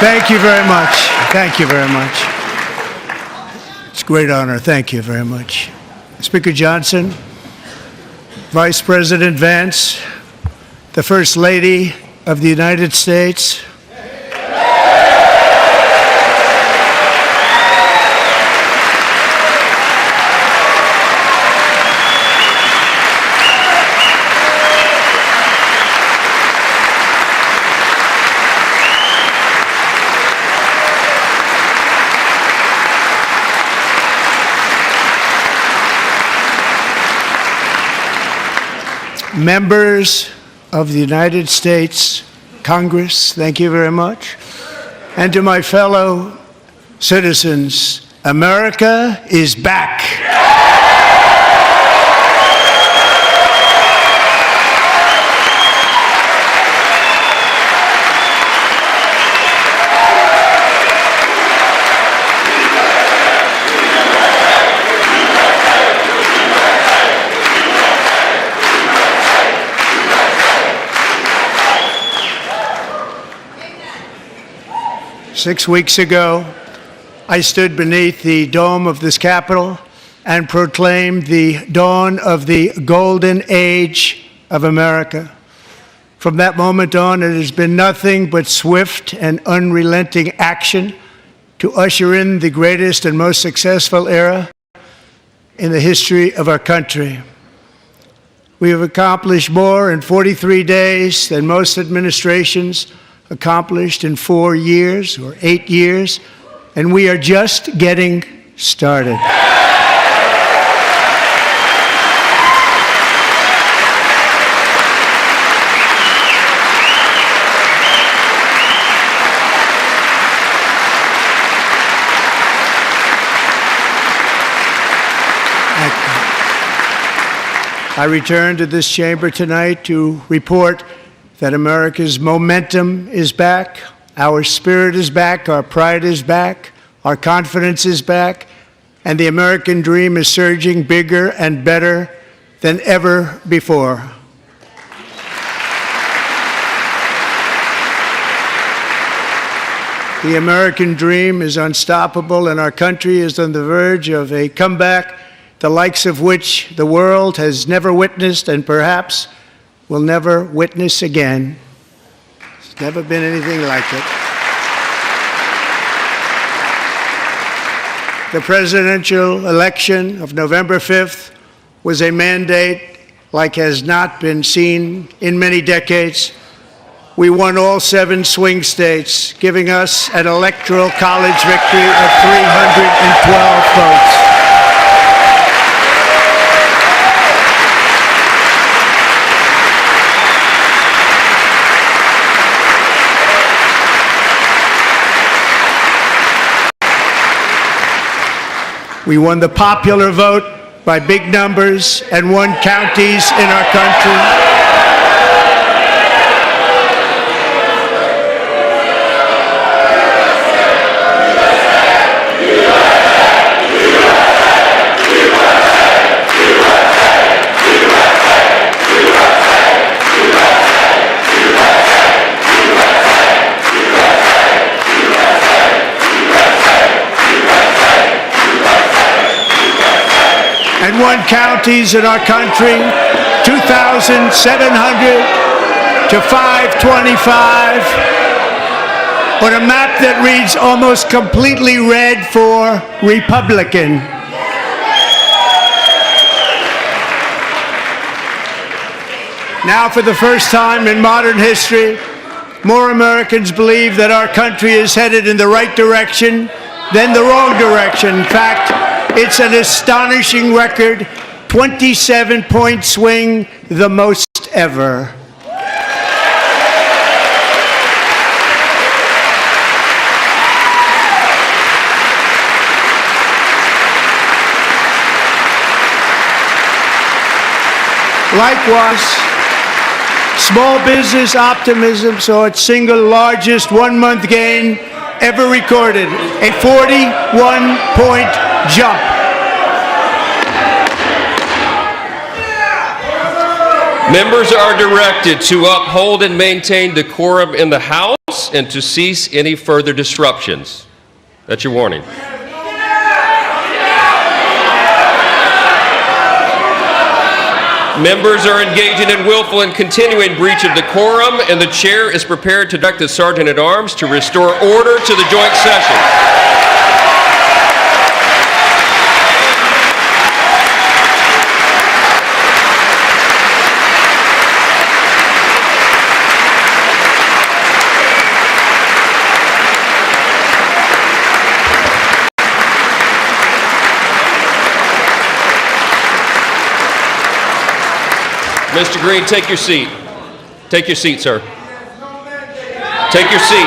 Thank you very much. Thank you very much. It's a great honor. Thank you very much. Speaker Johnson, Vice President Vance, the First Lady of the United States, members of the United States Congress, thank you very much. And to my fellow citizens, America is back. 6 weeks ago, I stood beneath the dome of this Capitol and proclaimed the dawn of the golden age of America. From that moment on, it has been nothing but swift and unrelenting action to usher in the greatest and most successful era in the history of our country. We have accomplished more in 43 days than most administrations accomplished in 4 years or 8 years, and we are just getting started. I return to this chamber tonight to report that America's momentum is back, our spirit is back, our pride is back, our confidence is back, and the American dream is surging bigger and better than ever before. The American dream is unstoppable, and our country is on the verge of a comeback, the likes of which the world has never witnessed and perhaps will never witness again. There's never been anything like it. The presidential election of November 5th was a mandate like has not been seen in many decades. We won all 7 swing states, giving us an electoral college victory of 312 votes. We won the popular vote by big numbers and won counties in our country. And won counties in our country, 2,700 to 525, on a map that reads almost completely red for Republican. Now, for the first time in modern history, more Americans believe that our country is headed in the right direction than the wrong direction. In fact, it's an astonishing record, 27-point swing, the most ever. Likewise, small business optimism saw its single largest one-month gain ever recorded, a 41-point jump. Members are directed to uphold and maintain decorum in the House and to cease any further disruptions. That's your warning. Members are engaging in willful and continuing breach of decorum, and the chair is prepared to direct the Sergeant-at-Arms to restore order to the joint session. Mr. Green, take your seat. Take your seat, sir. Take your seat.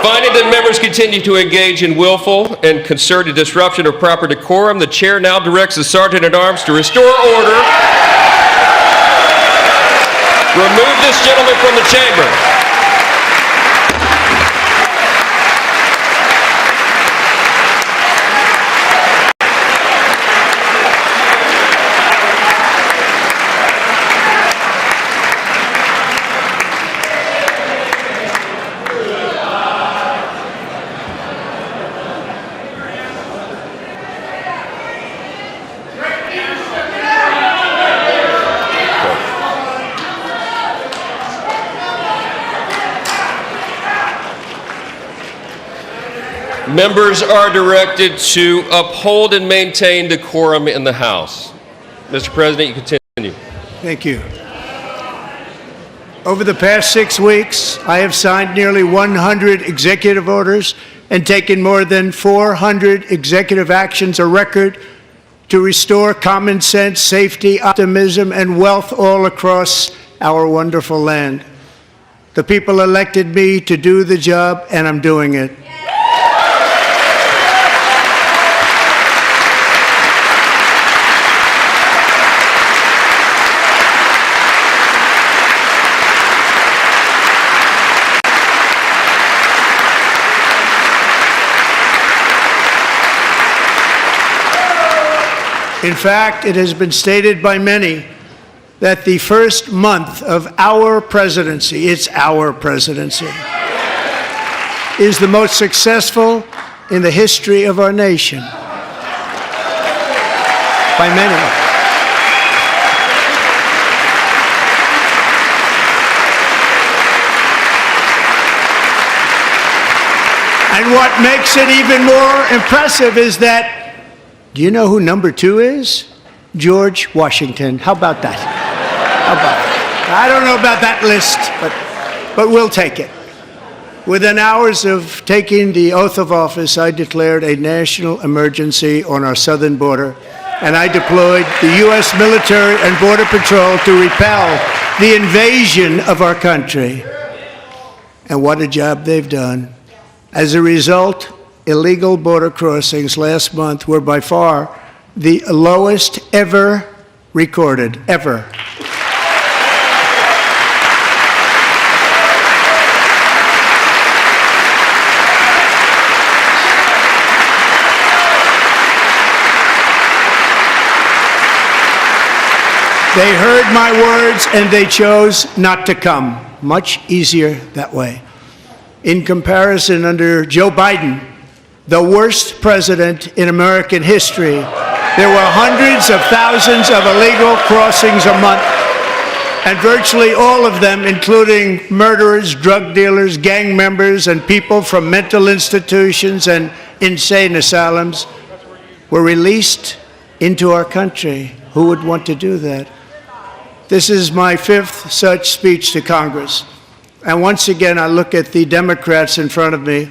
Finding that members continue to engage in willful and concerted disruption of proper decorum, the chair now directs the Sergeant-at-Arms to restore order. Remove this gentleman from the chamber. Members are directed to uphold and maintain decorum in the House. Mr. President, you continue. Thank you. Over the past 6 weeks, I have signed nearly 100 executive orders and taken more than 400 executive actions, a record to restore common sense, safety, optimism, and wealth all across our wonderful land. The people elected me to do the job, and I'm doing it. In fact, it has been stated by many that the first month of our presidency, it's our presidency, is the most successful in the history of our nation. By many. And what makes it even more impressive is that, do you know who number 2 is? George Washington. How about that? How about that? I don't know about that list, but we'll take it. Within hours of taking the oath of office, I declared a national emergency on our southern border, and I deployed the U.S. military and Border Patrol to repel the invasion of our country. And what a job they've done. As a result, illegal border crossings last month were by far the lowest ever recorded, ever. They heard my words and they chose not to come. Much easier that way. In comparison, under Joe Biden, the worst president in American history, there were hundreds of thousands of illegal crossings a month, and virtually all of them, including murderers, drug dealers, gang members, and people from mental institutions and insane asylums, were released into our country. Who would want to do that? This is my 5th such speech to Congress. And once again, I look at the Democrats in front of me,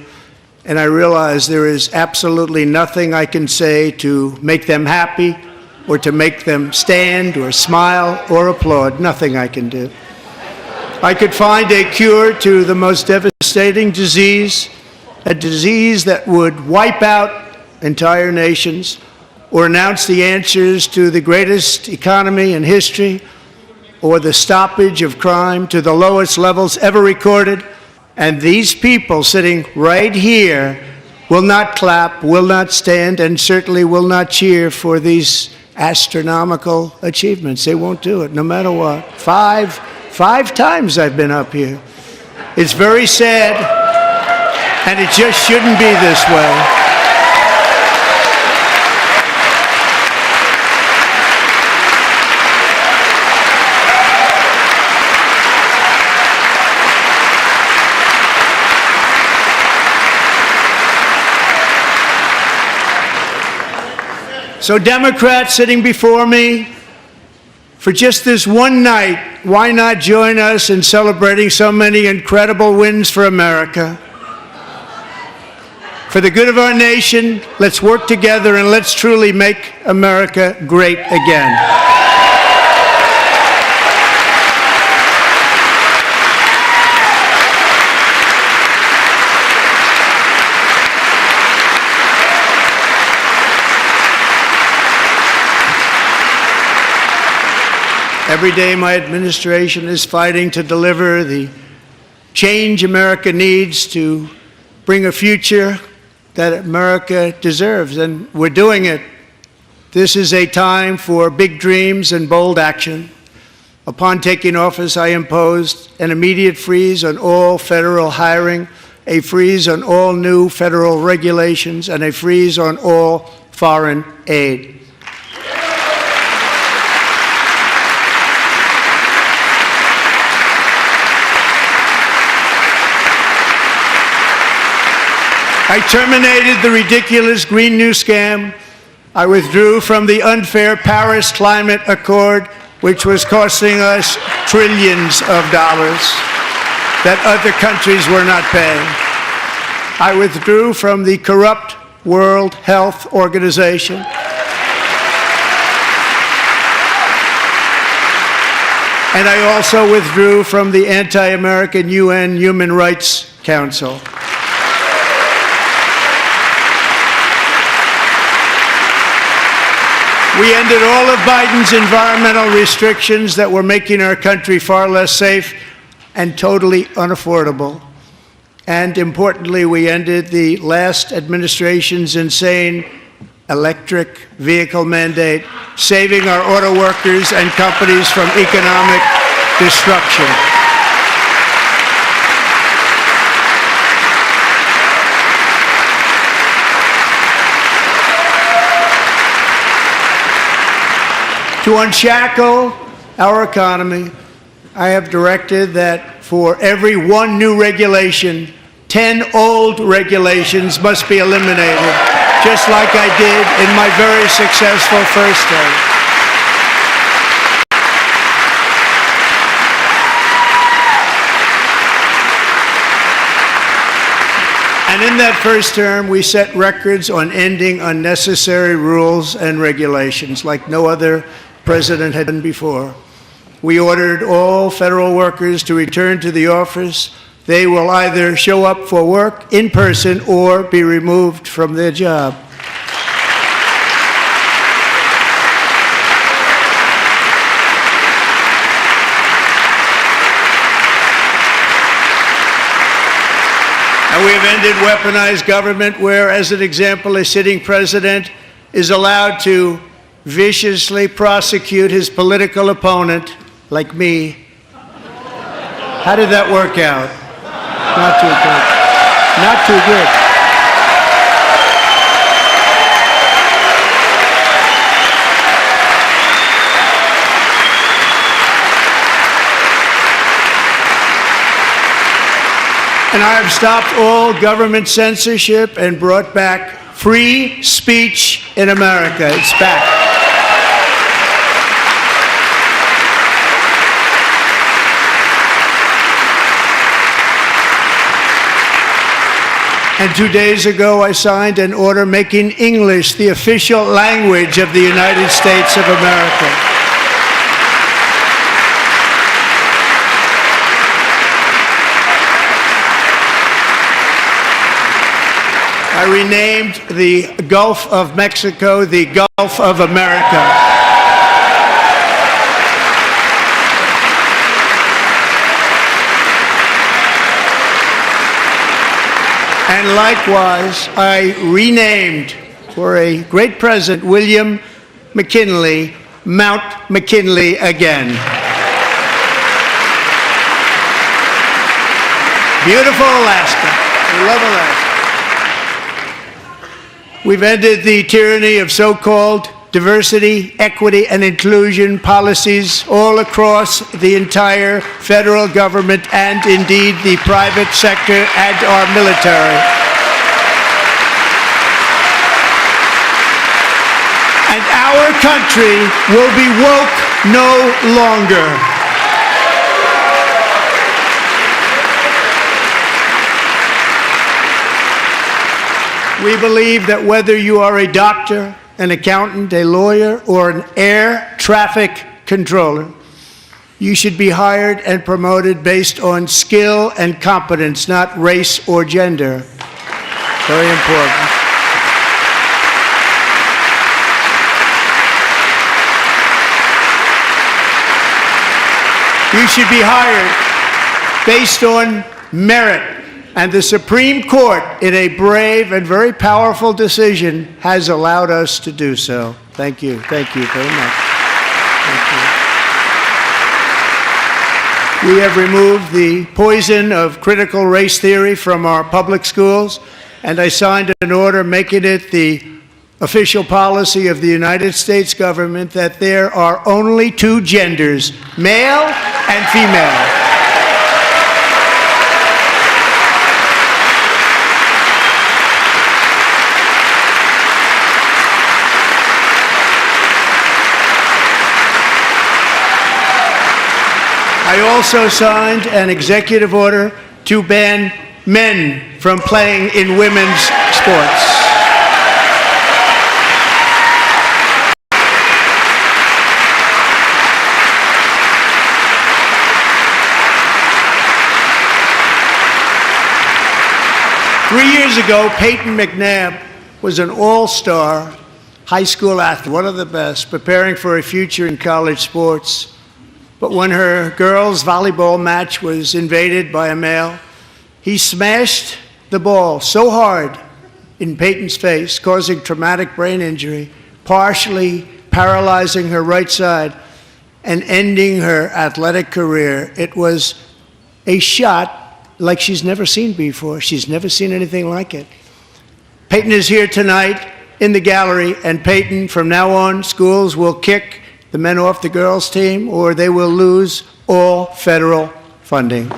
and I realize there is absolutely nothing I can say to make them happy or to make them stand or smile or applaud. Nothing I can do. I could find a cure to the most devastating disease, a disease that would wipe out entire nations, or announce the answers to the greatest economy in history, or the stoppage of crime to the lowest levels ever recorded. And these people sitting right here will not clap, will not stand, and certainly will not cheer for these astronomical achievements. They won't do it, no matter what. Five times I've been up here. It's very sad, and it just shouldn't be this way. So Democrats sitting before me, for just this one night, why not join us in celebrating so many incredible wins for America? For the good of our nation, let's work together and let's truly make America great again. Every day my administration is fighting to deliver the change America needs to bring a future that America deserves, and we're doing it. This is a time for big dreams and bold action. Upon taking office, I imposed an immediate freeze on all federal hiring, a freeze on all new federal regulations, and a freeze on all foreign aid. I terminated the ridiculous Green New Scam. I withdrew from the unfair Paris Climate Accord, which was costing us trillions of dollars that other countries were not paying. I withdrew from the corrupt World Health Organization. And I also withdrew from the anti-American UN Human Rights Council. We ended all of Biden's environmental restrictions that were making our country far less safe and totally unaffordable. And importantly, we ended the last administration's insane electric vehicle mandate, saving our auto workers and companies from economic destruction. To unshackle our economy, I have directed that for every one new regulation, 10 old regulations must be eliminated, just like I did in my very successful first term. And in that first term, we set records on ending unnecessary rules and regulations like no other president had done before. We ordered all federal workers to return to the office. They will either show up for work in person or be removed from their job. And we have ended weaponized government where, as an example, a sitting president is allowed to viciously prosecute his political opponent, like me. How did that work out? Not too good. Not too good. And I have stopped all government censorship and brought back free speech in America. It's back. And 2 days ago, I signed an order making English the official language of the United States of America. I renamed the Gulf of Mexico the Gulf of America. And likewise, I renamed, for a great president, William McKinley, Mount McKinley again. Beautiful Alaska. We love Alaska. We've ended the tyranny of so-called diversity, equity, and inclusion policies all across the entire federal government and indeed the private sector and our military. And our country will be woke no longer. We believe that whether you are a doctor, an accountant, a lawyer, or an air traffic controller, you should be hired and promoted based on skill and competence, not race or gender. Very important. You should be hired based on merit. And the Supreme Court, in a brave and very powerful decision, has allowed us to do so. Thank you. Thank you very much. Thank you. We have removed the poison of critical race theory from our public schools, and I signed an order making it the official policy of the United States government that there are only two genders, male and female. I also signed an executive order to ban men from playing in women's sports. Three years ago, Peyton McNabb was an all-star high school athlete, one of the best, preparing for a future in college sports. But when her girls' volleyball match was invaded by a male, he smashed the ball so hard in Peyton's face, causing traumatic brain injury, partially paralyzing her right side and ending her athletic career. It was a shot like she's never seen before. She's never seen anything like it. Peyton is here tonight in the gallery, and Peyton, from now on, schools will kick the men off the girls' team, or they will lose all federal funding.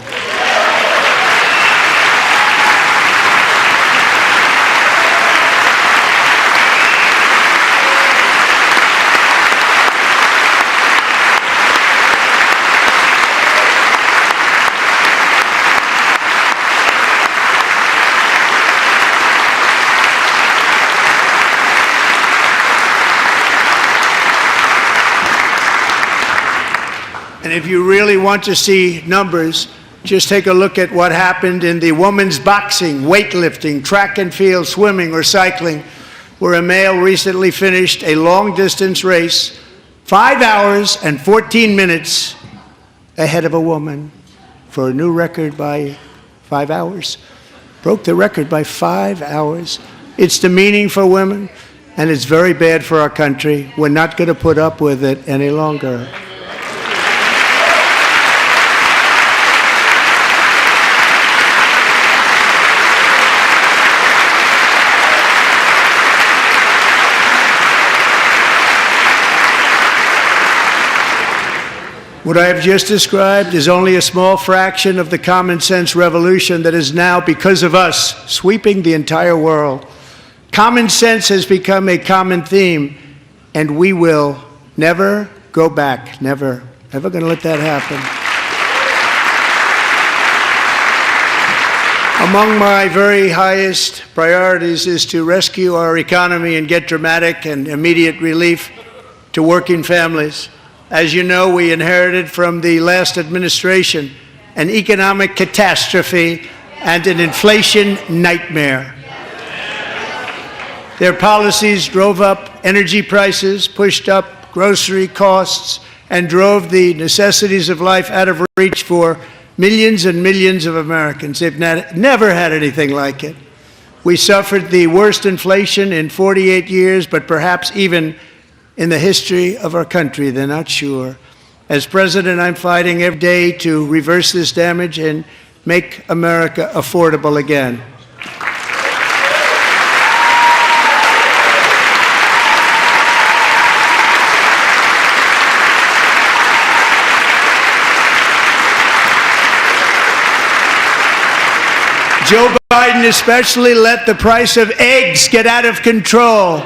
And if you really want to see numbers, just take a look at what happened in the women's boxing, weightlifting, track and field, swimming, or cycling, where a male recently finished a long-distance race 5 hours and 14 minutes ahead of a woman for a new record by 5 hours. Broke the record by 5 hours. It's demeaning for women, and it's very bad for our country. We're not going to put up with it any longer. What I have just described is only a small fraction of the common sense revolution that is now, because of us, sweeping the entire world. Common sense has become a common theme, and we will never go back. Never. Never going to let that happen. Among my very highest priorities is to rescue our economy and get dramatic and immediate relief to working families. As you know, we inherited from the last administration an economic catastrophe and an inflation nightmare. Their policies drove up energy prices, pushed up grocery costs, and drove the necessities of life out of reach for millions and millions of Americans. They've never had anything like it. We suffered the worst inflation in 48 years, but perhaps even in the history of our country. They're not sure. As president, I'm fighting every day to reverse this damage and make America affordable again. Joe Biden especially let the price of eggs get out of control.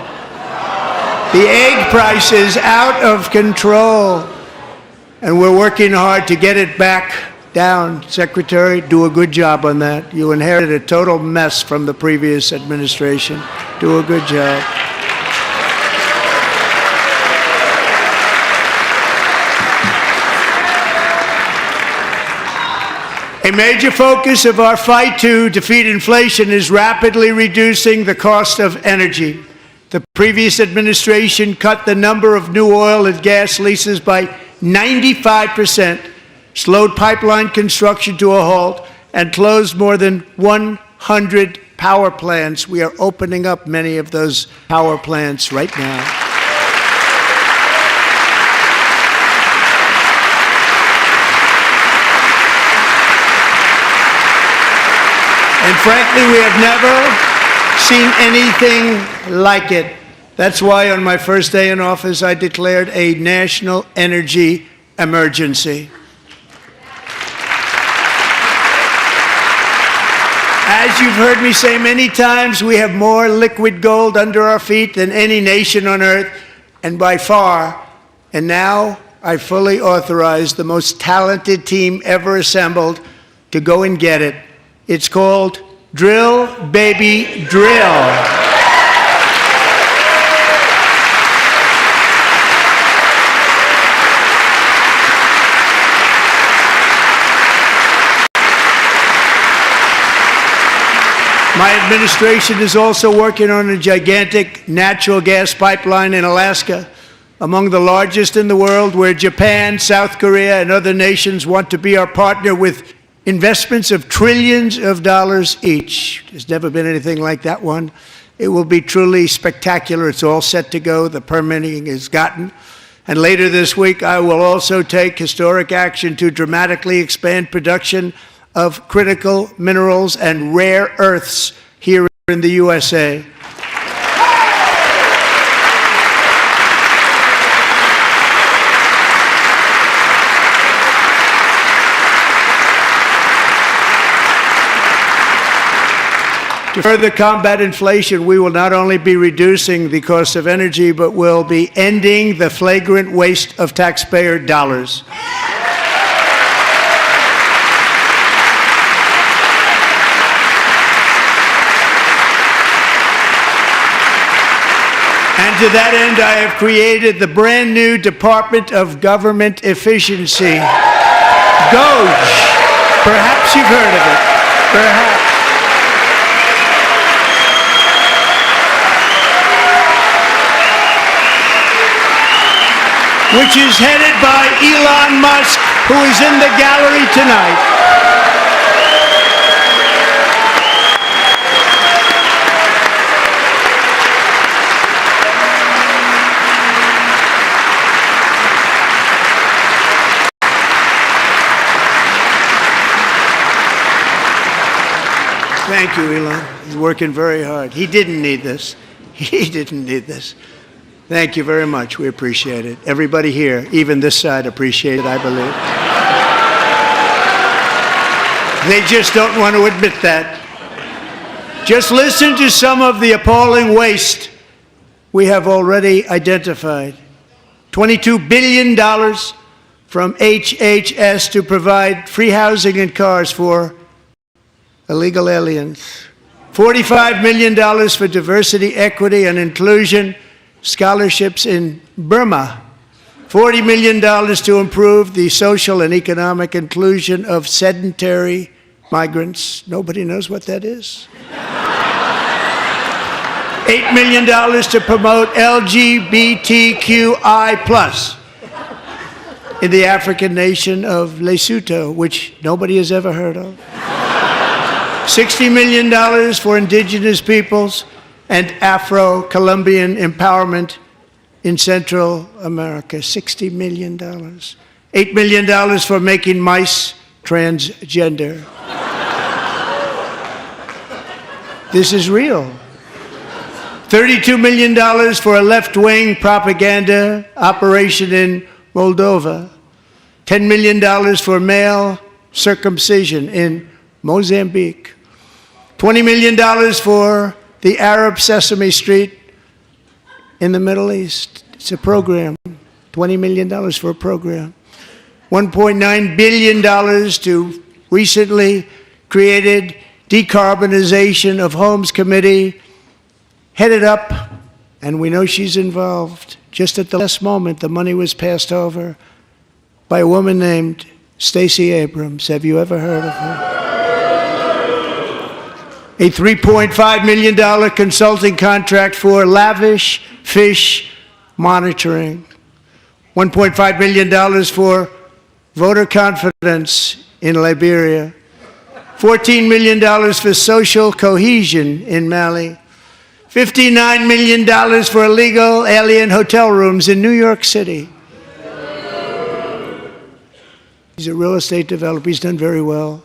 The egg price is out of control. And we're working hard to get it back down. Secretary, do a good job on that. You inherited a total mess from the previous administration. Do a good job. A major focus of our fight to defeat inflation is rapidly reducing the cost of energy. The previous administration cut the number of new oil and gas leases by 95%, slowed pipeline construction to a halt, and closed more than 100 power plants. We are opening up many of those power plants right now. And frankly, we have never seen anything like it. That's why on my first day in office, I declared a national energy emergency. As you've heard me say many times, we have more liquid gold under our feet than any nation on earth, and by far. And now I fully authorize the most talented team ever assembled to go and get it. It's called Drill, Baby, Drill. My administration is also working on a gigantic natural gas pipeline in Alaska, among the largest in the world, where Japan, South Korea, and other nations want to be our partner with investments of trillions of dollars each. There's never been anything like that one. It will be truly spectacular. It's all set to go. The permitting is gotten. And later this week, I will also take historic action to dramatically expand production of critical minerals and rare earths here in the USA. To further combat inflation, we will not only be reducing the cost of energy, but will be ending the flagrant waste of taxpayer dollars. And to that end, I have created the brand new Department of Government Efficiency, DOGE. Perhaps you've heard of it. Perhaps. Which is headed by Elon Musk, who is in the gallery tonight. Thank you, Elon. He's working very hard. He didn't need this. He didn't need this. Thank you very much. We appreciate it. Everybody here, even this side, appreciate it, I believe. They just don't want to admit that. Just listen to some of the appalling waste we have already identified. $22 billion from HHS to provide free housing and cars for illegal aliens. $45 million for diversity, equity, and inclusion scholarships in Burma. $40 million to improve the social and economic inclusion of sedentary migrants. Nobody knows what that is. $8 million to promote LGBTQI+ in the African nation of Lesotho, which nobody has ever heard of. $60 million for indigenous peoples and Afro-Colombian empowerment in Central America, $60 million. $8 million for making mice transgender. This is real. $32 million for a left-wing propaganda operation in Moldova. $10 million for male circumcision in Mozambique. $20 million for the Arab Sesame Street in the Middle East. It's a program. $20 million for a program. $1.9 billion to recently created Decarbonization of Homes Committee, headed up, and we know she's involved. Just at the last moment, the money was passed over by a woman named Stacey Abrams. Have you ever heard of her? A $3.5 million consulting contract for lavish fish monitoring. $1.5 million for voter confidence in Liberia. $14 million for social cohesion in Mali. $59 million for illegal alien hotel rooms in New York City. He's a real estate developer. He's done very well.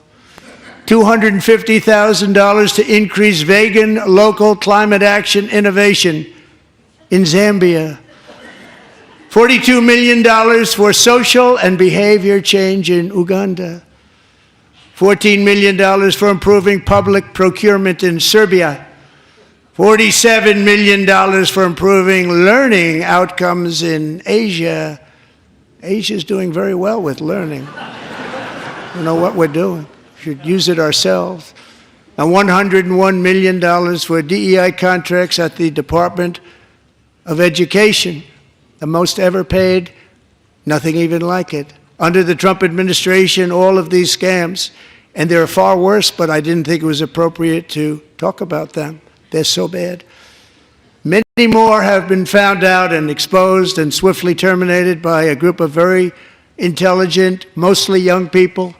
$250,000 to increase vegan local climate action innovation in Zambia. $42 million for social and behavior change in Uganda. $14 million for improving public procurement in Serbia. $47 million for improving learning outcomes in Asia. Asia's doing very well with learning. I don't know what we're doing. We should use it ourselves. And $101 million for DEI contracts at the Department of Education. The most ever paid, nothing even like it. Under the Trump administration, all of these scams, and they're far worse, but I didn't think it was appropriate to talk about them. They're so bad. Many more have been found out and exposed and swiftly terminated by a group of very intelligent, mostly young people,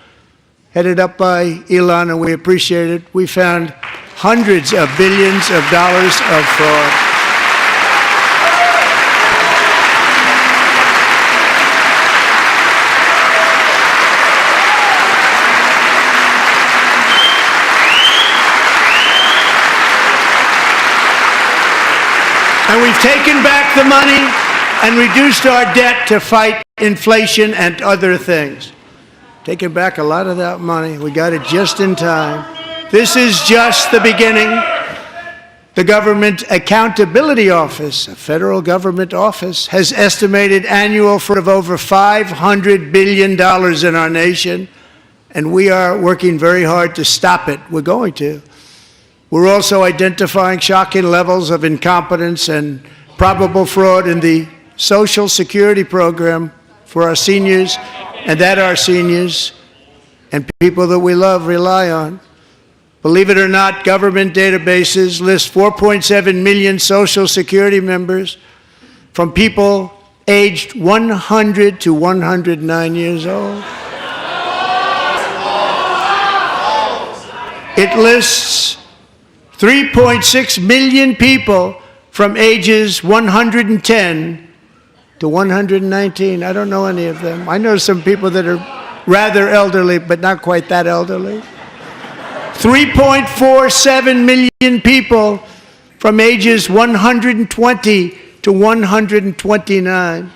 headed up by Elon, and we appreciate it. We found hundreds of billions of dollars of fraud. And we've taken back the money and reduced our debt to fight inflation and other things. Taken back a lot of that money. We got it just in time. This is just the beginning. The Government Accountability Office, a federal government office, has estimated annual fraud of over $500 billion in our nation, and we are working very hard to stop it. We're going to. We're also identifying shocking levels of incompetence and probable fraud in the Social Security program for our seniors, and that our seniors and people that we love rely on. Believe it or not, government databases list 4.7 million Social Security members from people aged 100 to 109 years old. It lists 3.6 million people from ages 110 to 119. I don't know any of them. I know some people that are rather elderly, but not quite that elderly. 3.47 million people from ages 120 to 129.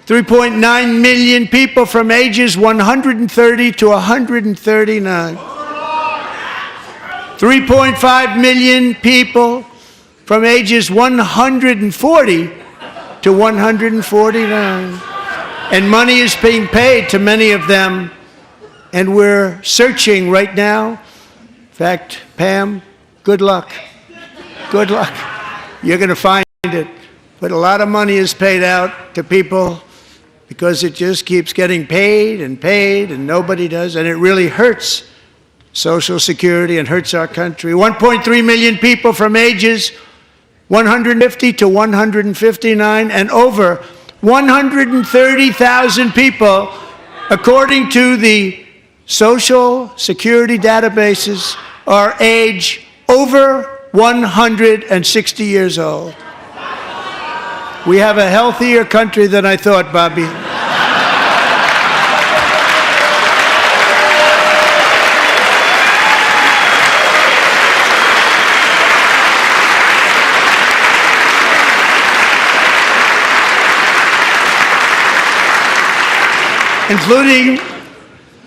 3.9 million people from ages 130 to 139. 3.5 million people from ages 140 to 149. And money is being paid to many of them, and we're searching right now. In fact, Pam, good luck. Good luck. You're going to find it. But a lot of money is paid out to people because it just keeps getting paid, and nobody does, and it really hurts Social Security and hurts our country. 1.3 million people from ages 150 to 159, and over 130,000 people, according to the Social Security databases, are age over 160 years old. We have a healthier country than I thought, Bobby. Including,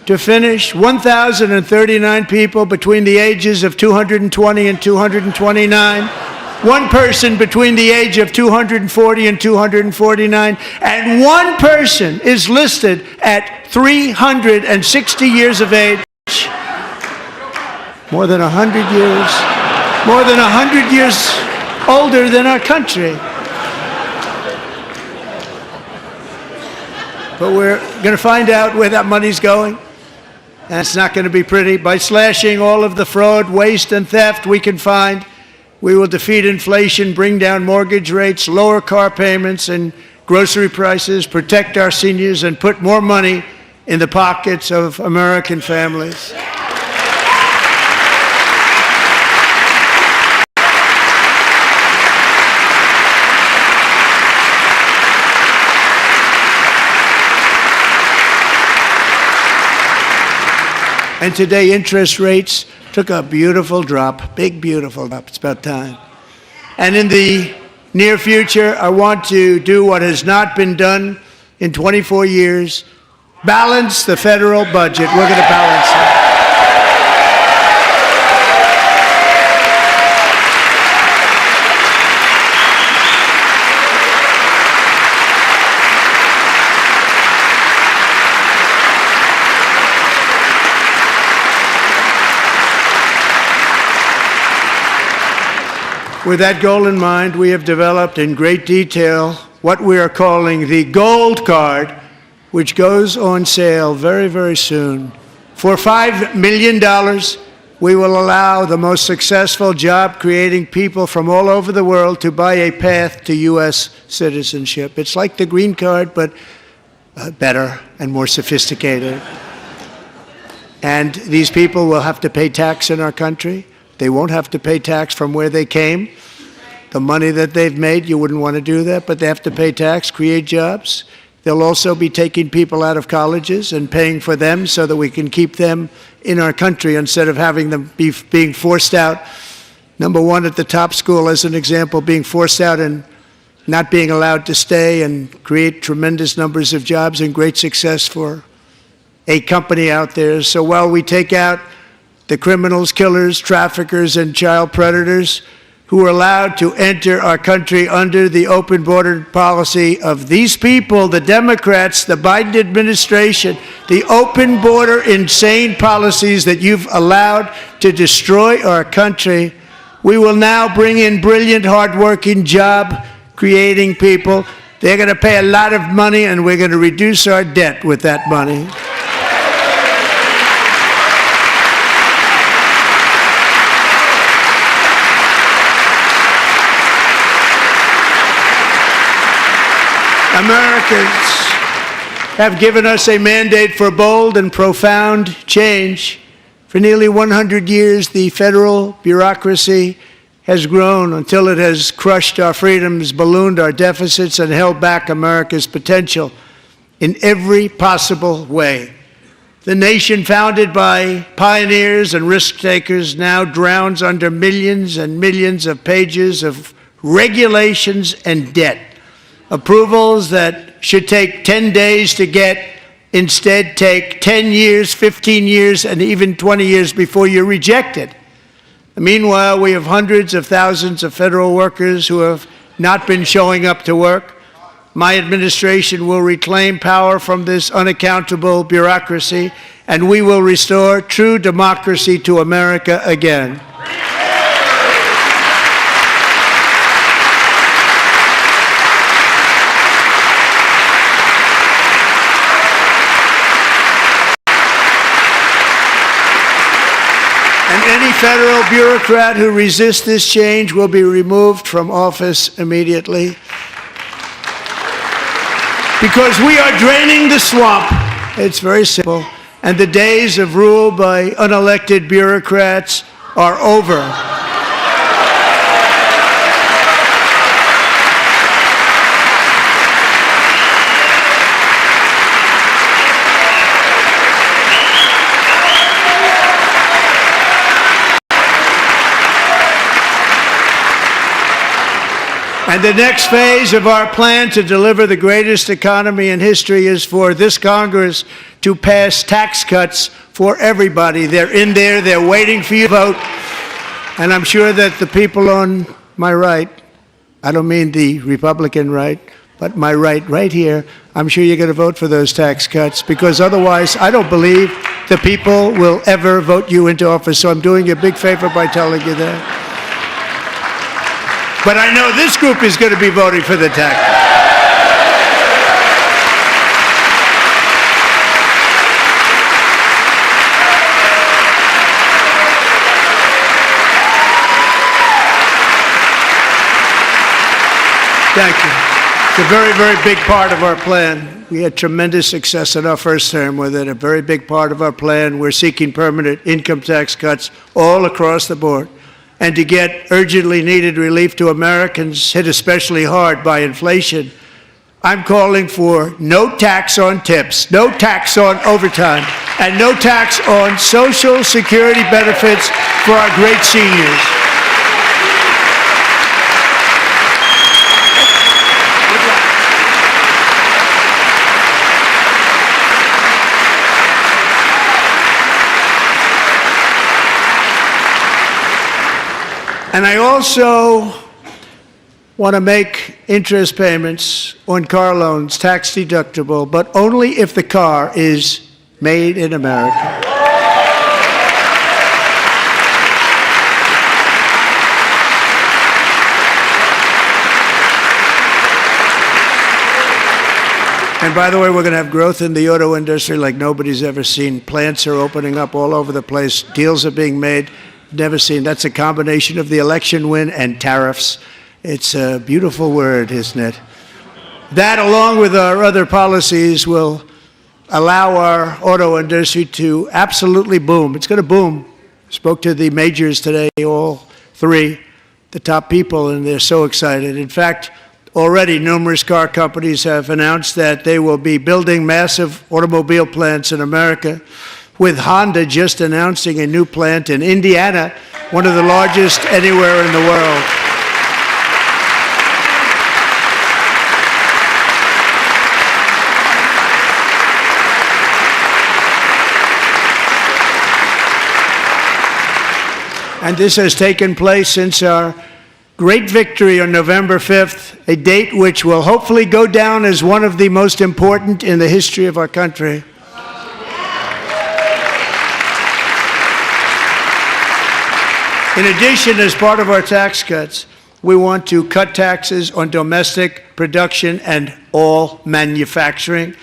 to finish, 1,039 people between the ages of 220 and 229, one person between the age of 240 and 249, and one person is listed at 360 years of age. More than 100 years older than our country. But we're going to find out where that money's going. And it's not going to be pretty. By slashing all of the fraud, waste, and theft we can find, we will defeat inflation, bring down mortgage rates, lower car payments and grocery prices, protect our seniors, and put more money in the pockets of American families. And today, interest rates took a beautiful drop, big, beautiful drop. It's about time. And in the near future, I want to do what has not been done in 24 years, balance the federal budget. We're going to balance it. With that goal in mind, we have developed in great detail what we are calling the Gold Card, which goes on sale very, very soon. For $5 million, we will allow the most successful job-creating people from all over the world to buy a path to U.S. citizenship. It's like the green card, but better and more sophisticated. And these people will have to pay tax in our country. They won't have to pay tax from where they came. The money that they've made, you wouldn't want to do that, but they have to pay tax, create jobs. They'll also be taking people out of colleges and paying for them so that we can keep them in our country instead of having them being forced out. Number one, at the top school, as an example, being forced out and not being allowed to stay and create tremendous numbers of jobs and great success for a company out there. So while we take out the criminals, killers, traffickers, and child predators who are allowed to enter our country under the open border policy of these people, the Democrats, the Biden administration, the open border insane policies that you've allowed to destroy our country, we will now bring in brilliant, hardworking, job-creating people. They're going to pay a lot of money, and we're going to reduce our debt with that money. Americans have given us a mandate for bold and profound change. For nearly 100 years, the federal bureaucracy has grown until it has crushed our freedoms, ballooned our deficits, and held back America's potential in every possible way. The nation founded by pioneers and risk-takers now drowns under millions and millions of pages of regulations and debt. Approvals that should take 10 days to get instead take 10 years, 15 years, and even 20 years before you're rejected. Meanwhile, we have hundreds of thousands of federal workers who have not been showing up to work. My administration will reclaim power from this unaccountable bureaucracy, and we will restore true democracy to America again. Any federal bureaucrat who resists this change will be removed from office immediately. Because we are draining the swamp. It's very simple. And the days of rule by unelected bureaucrats are over. And the next phase of our plan to deliver the greatest economy in history is for this Congress to pass tax cuts for everybody. They're in there, they're waiting for you to vote. And I'm sure that the people on my right, I don't mean the Republican right, but my right here, I'm sure you're going to vote for those tax cuts, because otherwise I don't believe the people will ever vote you into office. So I'm doing you a big favor by telling you that. But I know this group is going to be voting for the tax. Thank you. It's a very, very big part of our plan. We had tremendous success in our first term with it. A very big part of our plan. We're seeking permanent income tax cuts all across the board. And to get urgently needed relief to Americans hit especially hard by inflation, I'm calling for no tax on tips, no tax on overtime, and no tax on Social Security benefits for our great seniors. And I also want to make interest payments on car loans tax deductible, but only if the car is made in America. And by the way, we're going to have growth in the auto industry like nobody's ever seen. Plants are opening up all over the place. Deals are being made. Never seen. That's a combination of the election win and tariffs. It's a beautiful word, isn't it? That, along with our other policies, will allow our auto industry to absolutely boom. It's going to boom. Spoke to the majors today, all three, the top people, and they're so excited. In fact, already numerous car companies have announced that they will be building massive automobile plants in America, with Honda just announcing a new plant in Indiana, one of the largest anywhere in the world. And this has taken place since our great victory on November 5th, a date which will hopefully go down as one of the most important in the history of our country. In addition, as part of our tax cuts, we want to cut taxes on domestic production and all manufacturing.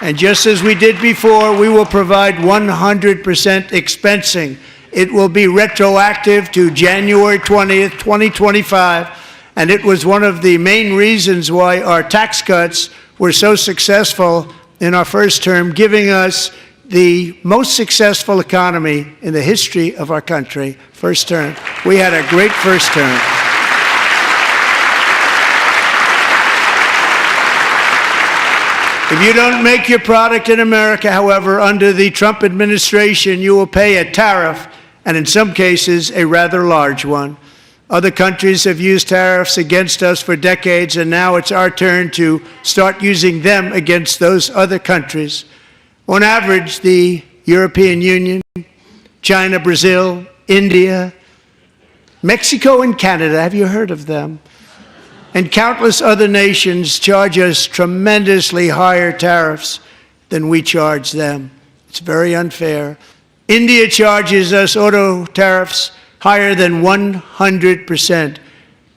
And just as we did before, we will provide 100% expensing. It will be retroactive to January 20th, 2025. And it was one of the main reasons why our tax cuts were so successful in our first term, giving us the most successful economy in the history of our country, first term. We had a great first term. If you don't make your product in America, however, under the Trump administration, you will pay a tariff, and in some cases, a rather large one. Other countries have used tariffs against us for decades, and now it's our turn to start using them against those other countries. On average, the European Union, China, Brazil, India, Mexico, and Canada, have you heard of them? And countless other nations charge us tremendously higher tariffs than we charge them. It's very unfair. India charges us auto tariffs higher than 100%.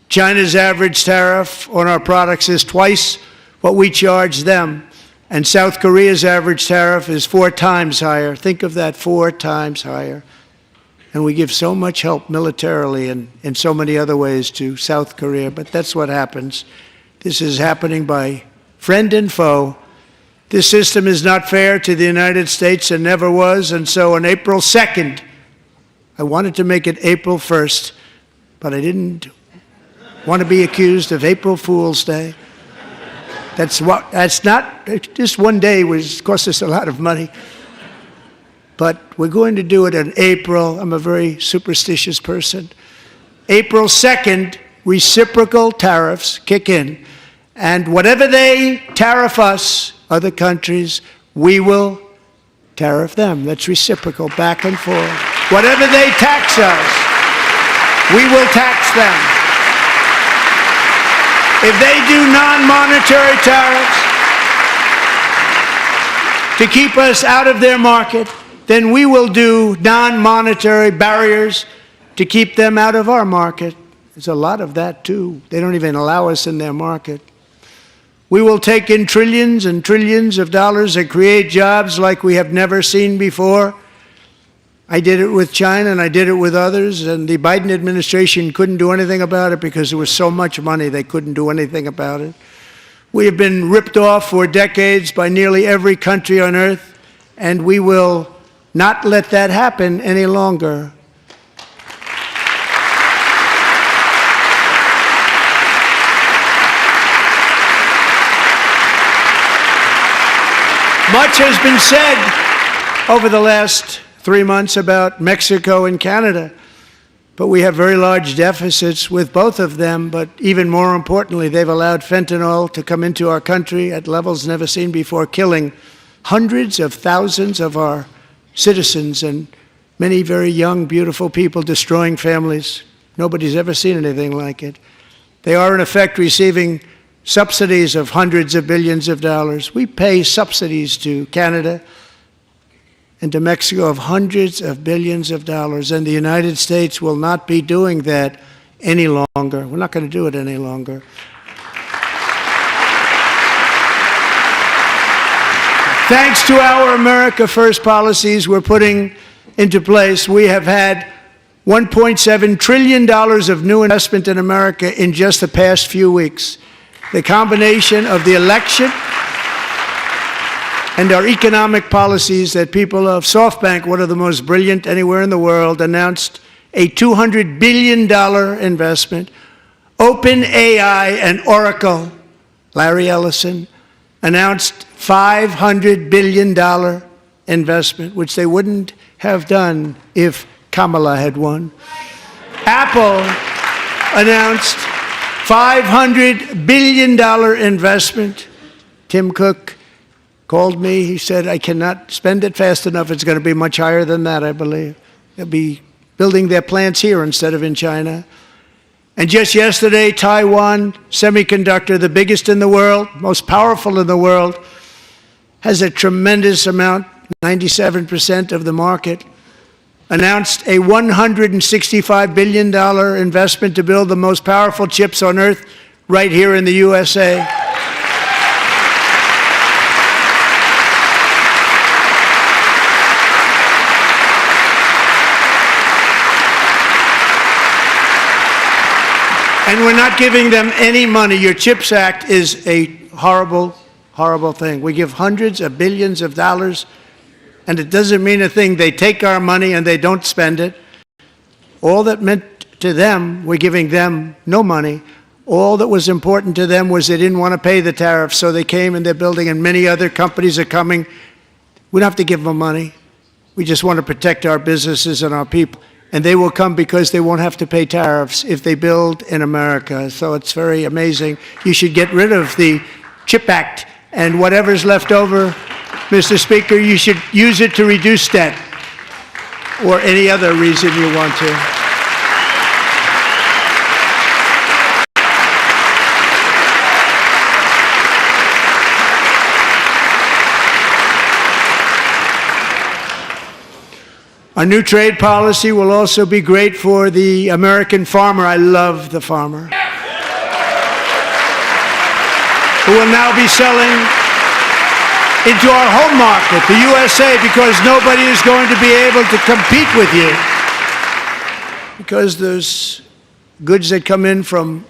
China's average tariff on our products is twice what we charge them. And South Korea's average tariff is 4 times higher. Think of that, 4 times higher. And we give so much help militarily and in so many other ways to South Korea, but that's what happens. This is happening by friend and foe. This system is not fair to the United States and never was, and so on April 2nd, I wanted to make it April 1st, but I didn't want to be accused of April Fool's Day. That's not, just one day was cost us a lot of money. But we're going to do it in April. I'm a very superstitious person. April 2nd, reciprocal tariffs kick in. And whatever they tariff us, other countries, we will tariff them. That's reciprocal, back and forth. Whatever they tax us, we will tax them. If they do non-monetary tariffs to keep us out of their market, then we will do non-monetary barriers to keep them out of our market. There's a lot of that, too. They don't even allow us in their market. We will take in trillions and trillions of dollars and create jobs like we have never seen before. I did it with China and I did it with others, and the Biden administration couldn't do anything about it because there was so much money they couldn't do anything about it. We have been ripped off for decades by nearly every country on earth, and we will not let that happen any longer. Much has been said over the last 3 months about Mexico and Canada, but we have very large deficits with both of them. But even more importantly, they've allowed fentanyl to come into our country at levels never seen before, killing hundreds of thousands of our citizens and many very young, beautiful people, destroying families. Nobody's ever seen anything like it. They are, in effect, receiving subsidies of hundreds of billions of dollars. We pay subsidies to Canada and to Mexico of hundreds of billions of dollars, and the United States will not be doing that any longer. We're not going to do it any longer. Thanks to our America First policies we're putting into place, we have had $1.7 trillion of new investment in America in just the past few weeks. The combination of the election and our economic policies that people of SoftBank, one of the most brilliant anywhere in the world, announced a $200 billion investment. OpenAI and Oracle, Larry Ellison, announced $500 billion investment, which they wouldn't have done if Kamala had won. Apple announced $500 billion investment. Tim Cook called me. He said, I cannot spend it fast enough. It's going to be much higher than that, I believe. They'll be building their plants here instead of in China. And just yesterday, Taiwan Semiconductor, the biggest in the world, most powerful in the world, has a tremendous amount, 97% of the market, announced a $165 billion investment to build the most powerful chips on earth right here in the USA. And we're not giving them any money. Your CHIPS Act is a horrible, horrible thing. We give hundreds of billions of dollars, and it doesn't mean a thing. They take our money and they don't spend it. All that meant to them, we're giving them no money. All that was important to them was they didn't want to pay the tariffs, so they came and they're building, and many other companies are coming. We don't have to give them money. We just want to protect our businesses and our people. And they will come because they won't have to pay tariffs if they build in America. So it's very amazing. You should get rid of the CHIP Act, and whatever's left over, Mr. Speaker, you should use it to reduce debt or any other reason you want to. Our new trade policy will also be great for the American farmer. I love the farmer, who will now be selling into our home market, the USA, because nobody is going to be able to compete with you. Because those goods that come in from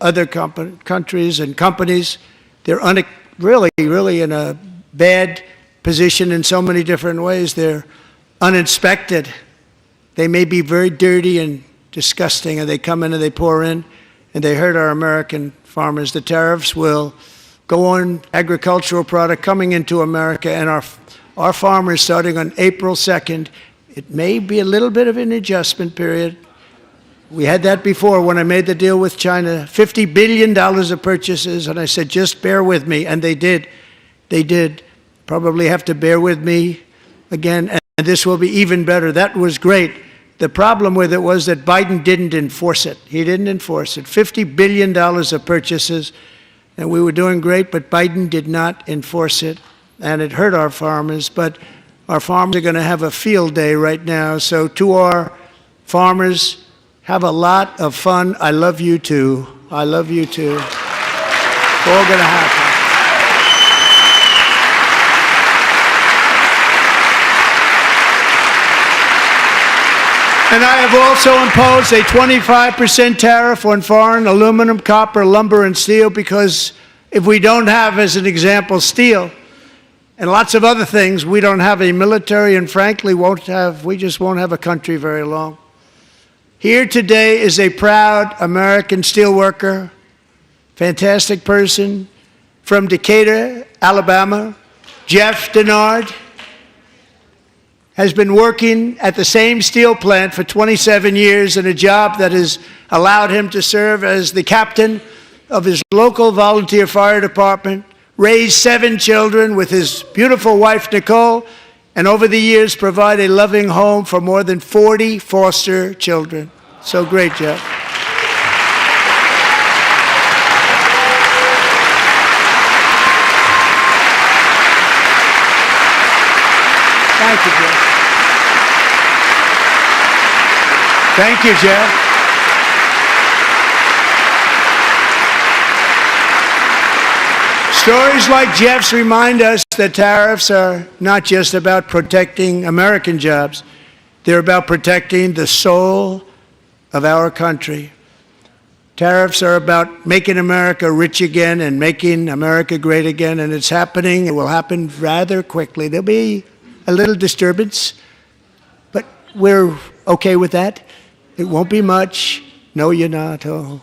other countries and companies, they're really in a bad position in so many different ways. They're uninspected. They may be very dirty and disgusting, and they come in and they pour in, and they hurt our American farmers. The tariffs will go on agricultural product coming into America, and our farmers, starting on April 2nd, it may be a little bit of an adjustment period, We had that before when I made the deal with China, $50 billion of purchases, and I said, just bear with me, and they did. They did. Probably have to bear with me again, and this will be even better. That was great. The problem with it was that Biden didn't enforce it. He didn't enforce it. $50 billion of purchases, and we were doing great, but Biden did not enforce it, and it hurt our farmers. But our farmers are going to have a field day right now. So to our farmers, have a lot of fun. I love you too. I love you too. It's all going to happen. And I have also imposed a 25% tariff on foreign aluminum, copper, lumber, and steel, because if we don't have, as an example, steel and lots of other things, we don't have a military, and frankly, we just won't have a country very long. Here today is a proud American steelworker, fantastic person from Decatur, Alabama, Jeff Denard. Has been working at the same steel plant for 27 years in a job that has allowed him to serve as the captain of his local volunteer fire department, raise 7 children with his beautiful wife, Nicole, and over the years provide a loving home for more than 40 foster children. So great, Jeff. Thank you, Jeff. Thank you, Jeff. Stories like Jeff's remind us that tariffs are not just about protecting American jobs. They're about protecting the soul of our country. Tariffs are about making America rich again and making America great again, and it's happening. It will happen rather quickly. There'll be a little disturbance, but we're okay with that. It won't be much. No, you're not. Oh.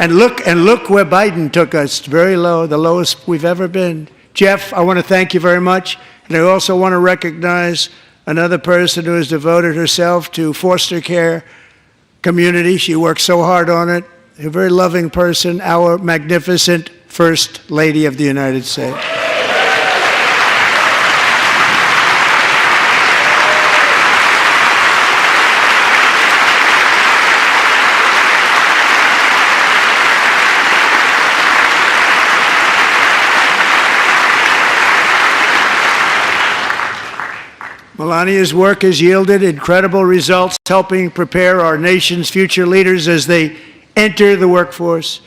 And look where Biden took us. Very low, the lowest we've ever been. Jeff, I want to thank you very much. And I also want to recognize another person who has devoted herself to foster care community. She works so hard on it. A very loving person, our magnificent First Lady of the United States. Melania's work has yielded incredible results, helping prepare our nation's future leaders as they enter the workforce.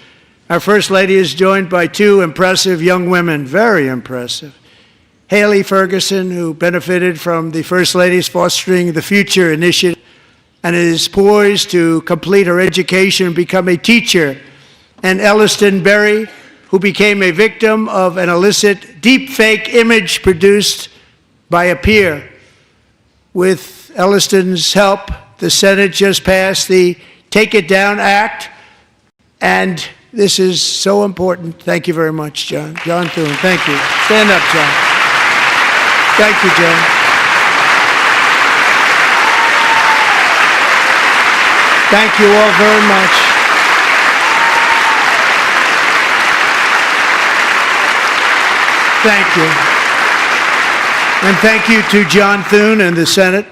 Our First Lady is joined by 2 impressive young women, very impressive. Haley Ferguson, who benefited from the First Lady's Fostering the Future initiative and is poised to complete her education and become a teacher. And Elliston Berry, who became a victim of an illicit deepfake image produced by a peer. With Elliston's help, the Senate just passed the Take It Down Act, and this is so important. Thank you very much, John. John Thune, thank you. Stand up, John. Thank you, John. Thank you all very much. Thank you. And thank you to John Thune and the Senate.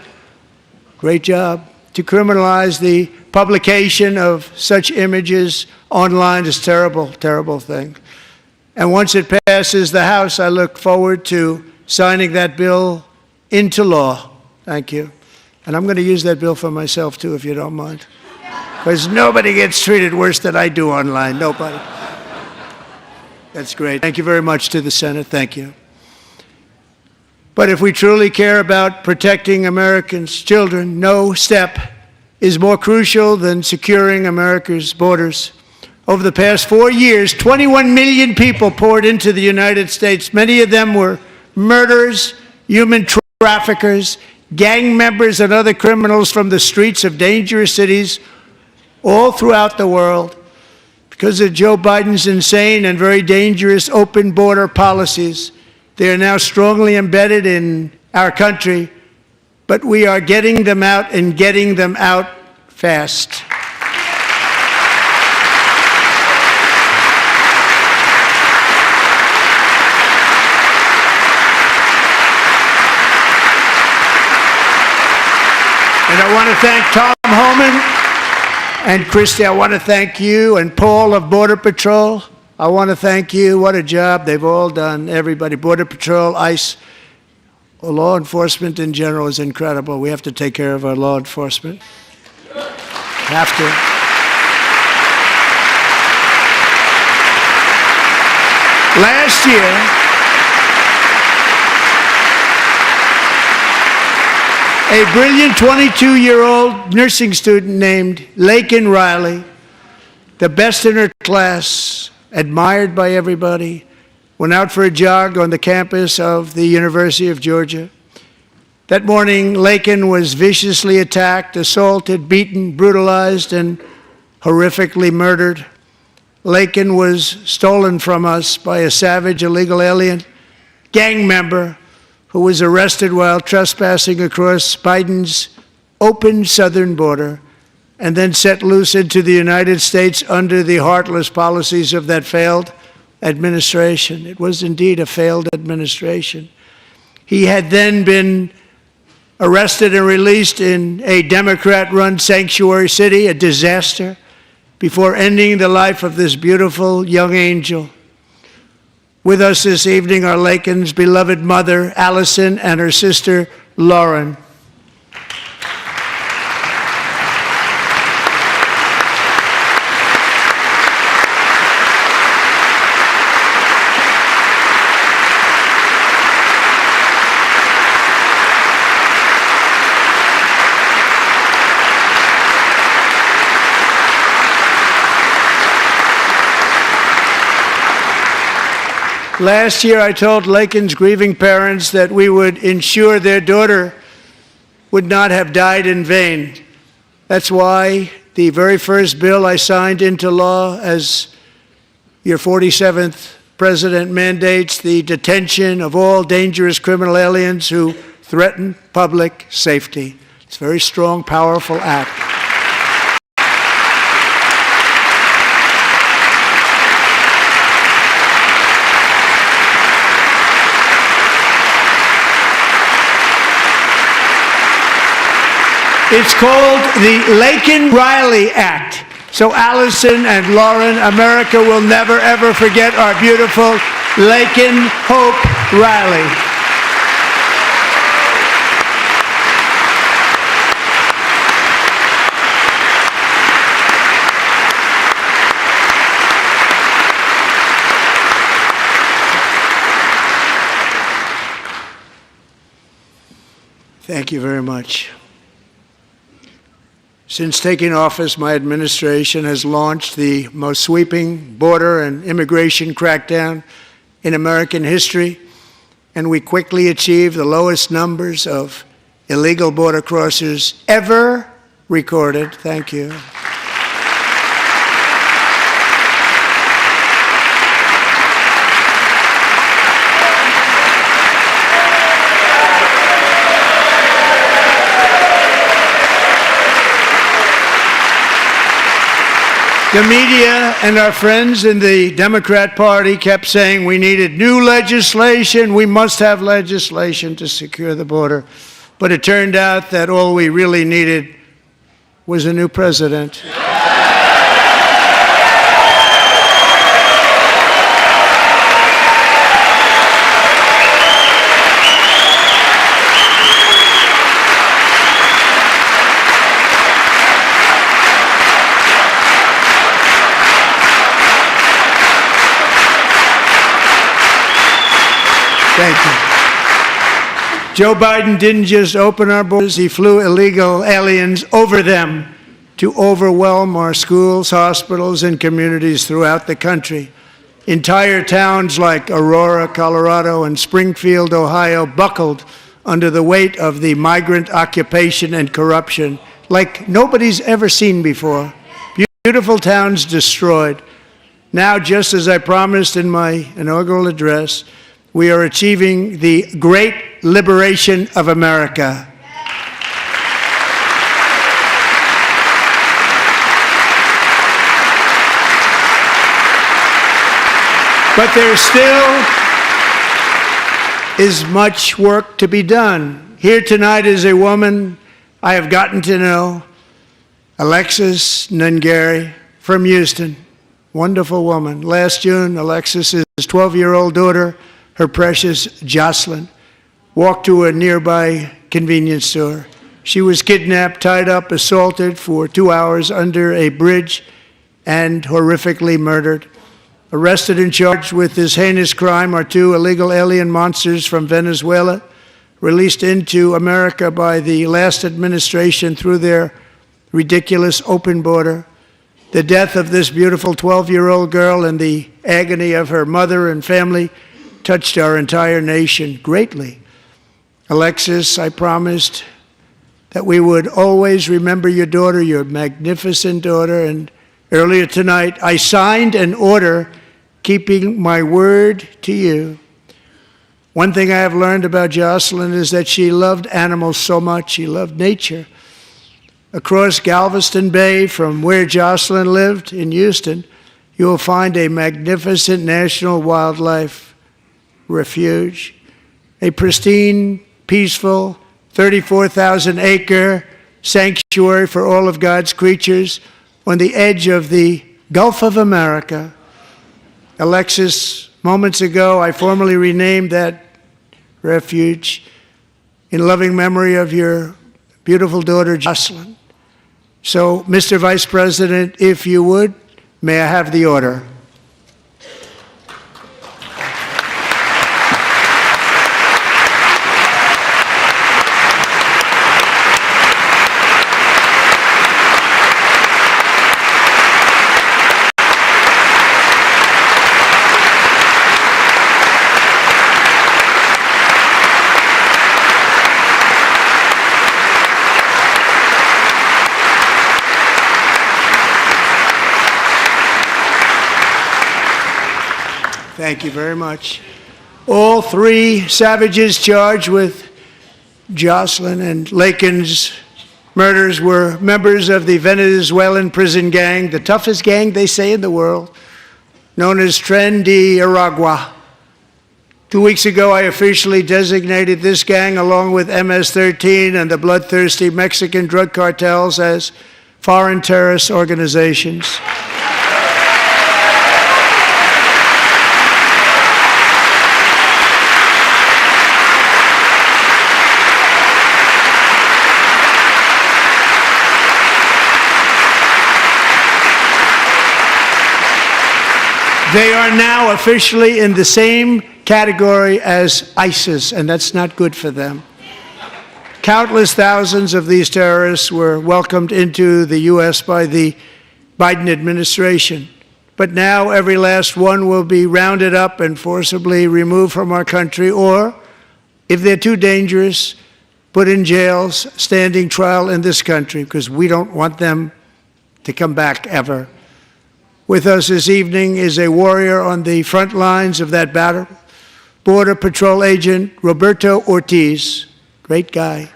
Great job. To criminalize the publication of such images online is a terrible, terrible thing. And once it passes the House, I look forward to signing that bill into law. Thank you. And I'm going to use that bill for myself, too, if you don't mind. Because nobody gets treated worse than I do online. Nobody. That's great. Thank you very much to the Senate. Thank you. But if we truly care about protecting Americans' children, no step is more crucial than securing America's borders. Over the past 4 years, 21 million people poured into the United States. Many of them were murderers, human traffickers, gang members, and other criminals from the streets of dangerous cities all throughout the world. Because of Joe Biden's insane and very dangerous open border policies, they are now strongly embedded in our country, but we are getting them out and getting them out fast. And I want to thank Tom Homan and Christy. I want to thank you and Paul of Border Patrol. I want to thank you. What a job they've all done, everybody. Border Patrol, ICE, law enforcement in general is incredible. We have to take care of our law enforcement. Have to. Last year, a brilliant 22-year-old nursing student named Laken Riley, the best in her class, admired by everybody, went out for a jog on the campus of the University of Georgia. That morning, Laken was viciously attacked, assaulted, beaten, brutalized, and horrifically murdered. Laken was stolen from us by a savage illegal alien gang member who was arrested while trespassing across Biden's open southern border and then set loose into the United States under the heartless policies of that failed administration. It was indeed a failed administration. He had then been arrested and released in a Democrat-run sanctuary city, a disaster, before ending the life of this beautiful young angel. With us this evening are Laken's beloved mother, Allison, and her sister, Lauren. Last year, I told Laken's grieving parents that we would ensure their daughter would not have died in vain. That's why the very first bill I signed into law as your 47th president mandates the detention of all dangerous criminal aliens who threaten public safety. It's a very strong, powerful act. It's called the Laken-Riley Act. So Allison and Lauren, America will never, ever forget our beautiful Laken Hope Riley. Thank you very much. Since taking office, my administration has launched the most sweeping border and immigration crackdown in American history, and we quickly achieved the lowest numbers of illegal border crossers ever recorded. Thank you. The media and our friends in the Democrat Party kept saying we needed new legislation, we must have legislation to secure the border. But it turned out that all we really needed was a new president. Thank you. Joe Biden didn't just open our borders, he flew illegal aliens over them to overwhelm our schools, hospitals, and communities throughout the country. Entire towns like Aurora, Colorado, and Springfield, Ohio, buckled under the weight of the migrant occupation and corruption like nobody's ever seen before. Beautiful towns destroyed. Now, just as I promised in my inaugural address, we are achieving the great liberation of America. But there still is much work to be done. Here tonight is a woman I have gotten to know, Alexis Nungari from Houston. Wonderful woman. Last June, Alexis's 12-year-old daughter, her precious Jocelyn, walked to a nearby convenience store. She was kidnapped, tied up, assaulted for 2 hours under a bridge, and horrifically murdered. Arrested and charged with this heinous crime are two illegal alien monsters from Venezuela, released into America by the last administration through their ridiculous open border. The death of this beautiful 12-year-old girl and the agony of her mother and family touched our entire nation greatly. Alexis, I promised that we would always remember your daughter, your magnificent daughter, and earlier tonight I signed an order keeping my word to you. One thing I have learned about Jocelyn is that she loved animals so much. She loved nature. Across Galveston Bay, from where Jocelyn lived in Houston, you will find a magnificent national wildlife refuge, a pristine, peaceful, 34,000-acre sanctuary for all of God's creatures on the edge of the Gulf of America. Alexis, moments ago, I formally renamed that refuge in loving memory of your beautiful daughter, Jocelyn. So, Mr. Vice President, if you would, may I have the order? Thank you very much. All three savages charged with Jocelyn and Lakin's murders were members of the Venezuelan prison gang, the toughest gang, they say, in the world, known as Tren de Aragua. 2 weeks ago, I officially designated this gang, along with MS-13 and the bloodthirsty Mexican drug cartels, as foreign terrorist organizations. They are now officially in the same category as ISIS, and that's not good for them. Countless thousands of these terrorists were welcomed into the U.S. by the Biden administration. But now every last one will be rounded up and forcibly removed from our country, or, if they're too dangerous, put in jails, standing trial in this country, because we don't want them to come back ever. With us this evening is a warrior on the front lines of that battle, Border Patrol Agent Roberto Ortiz. Great guy.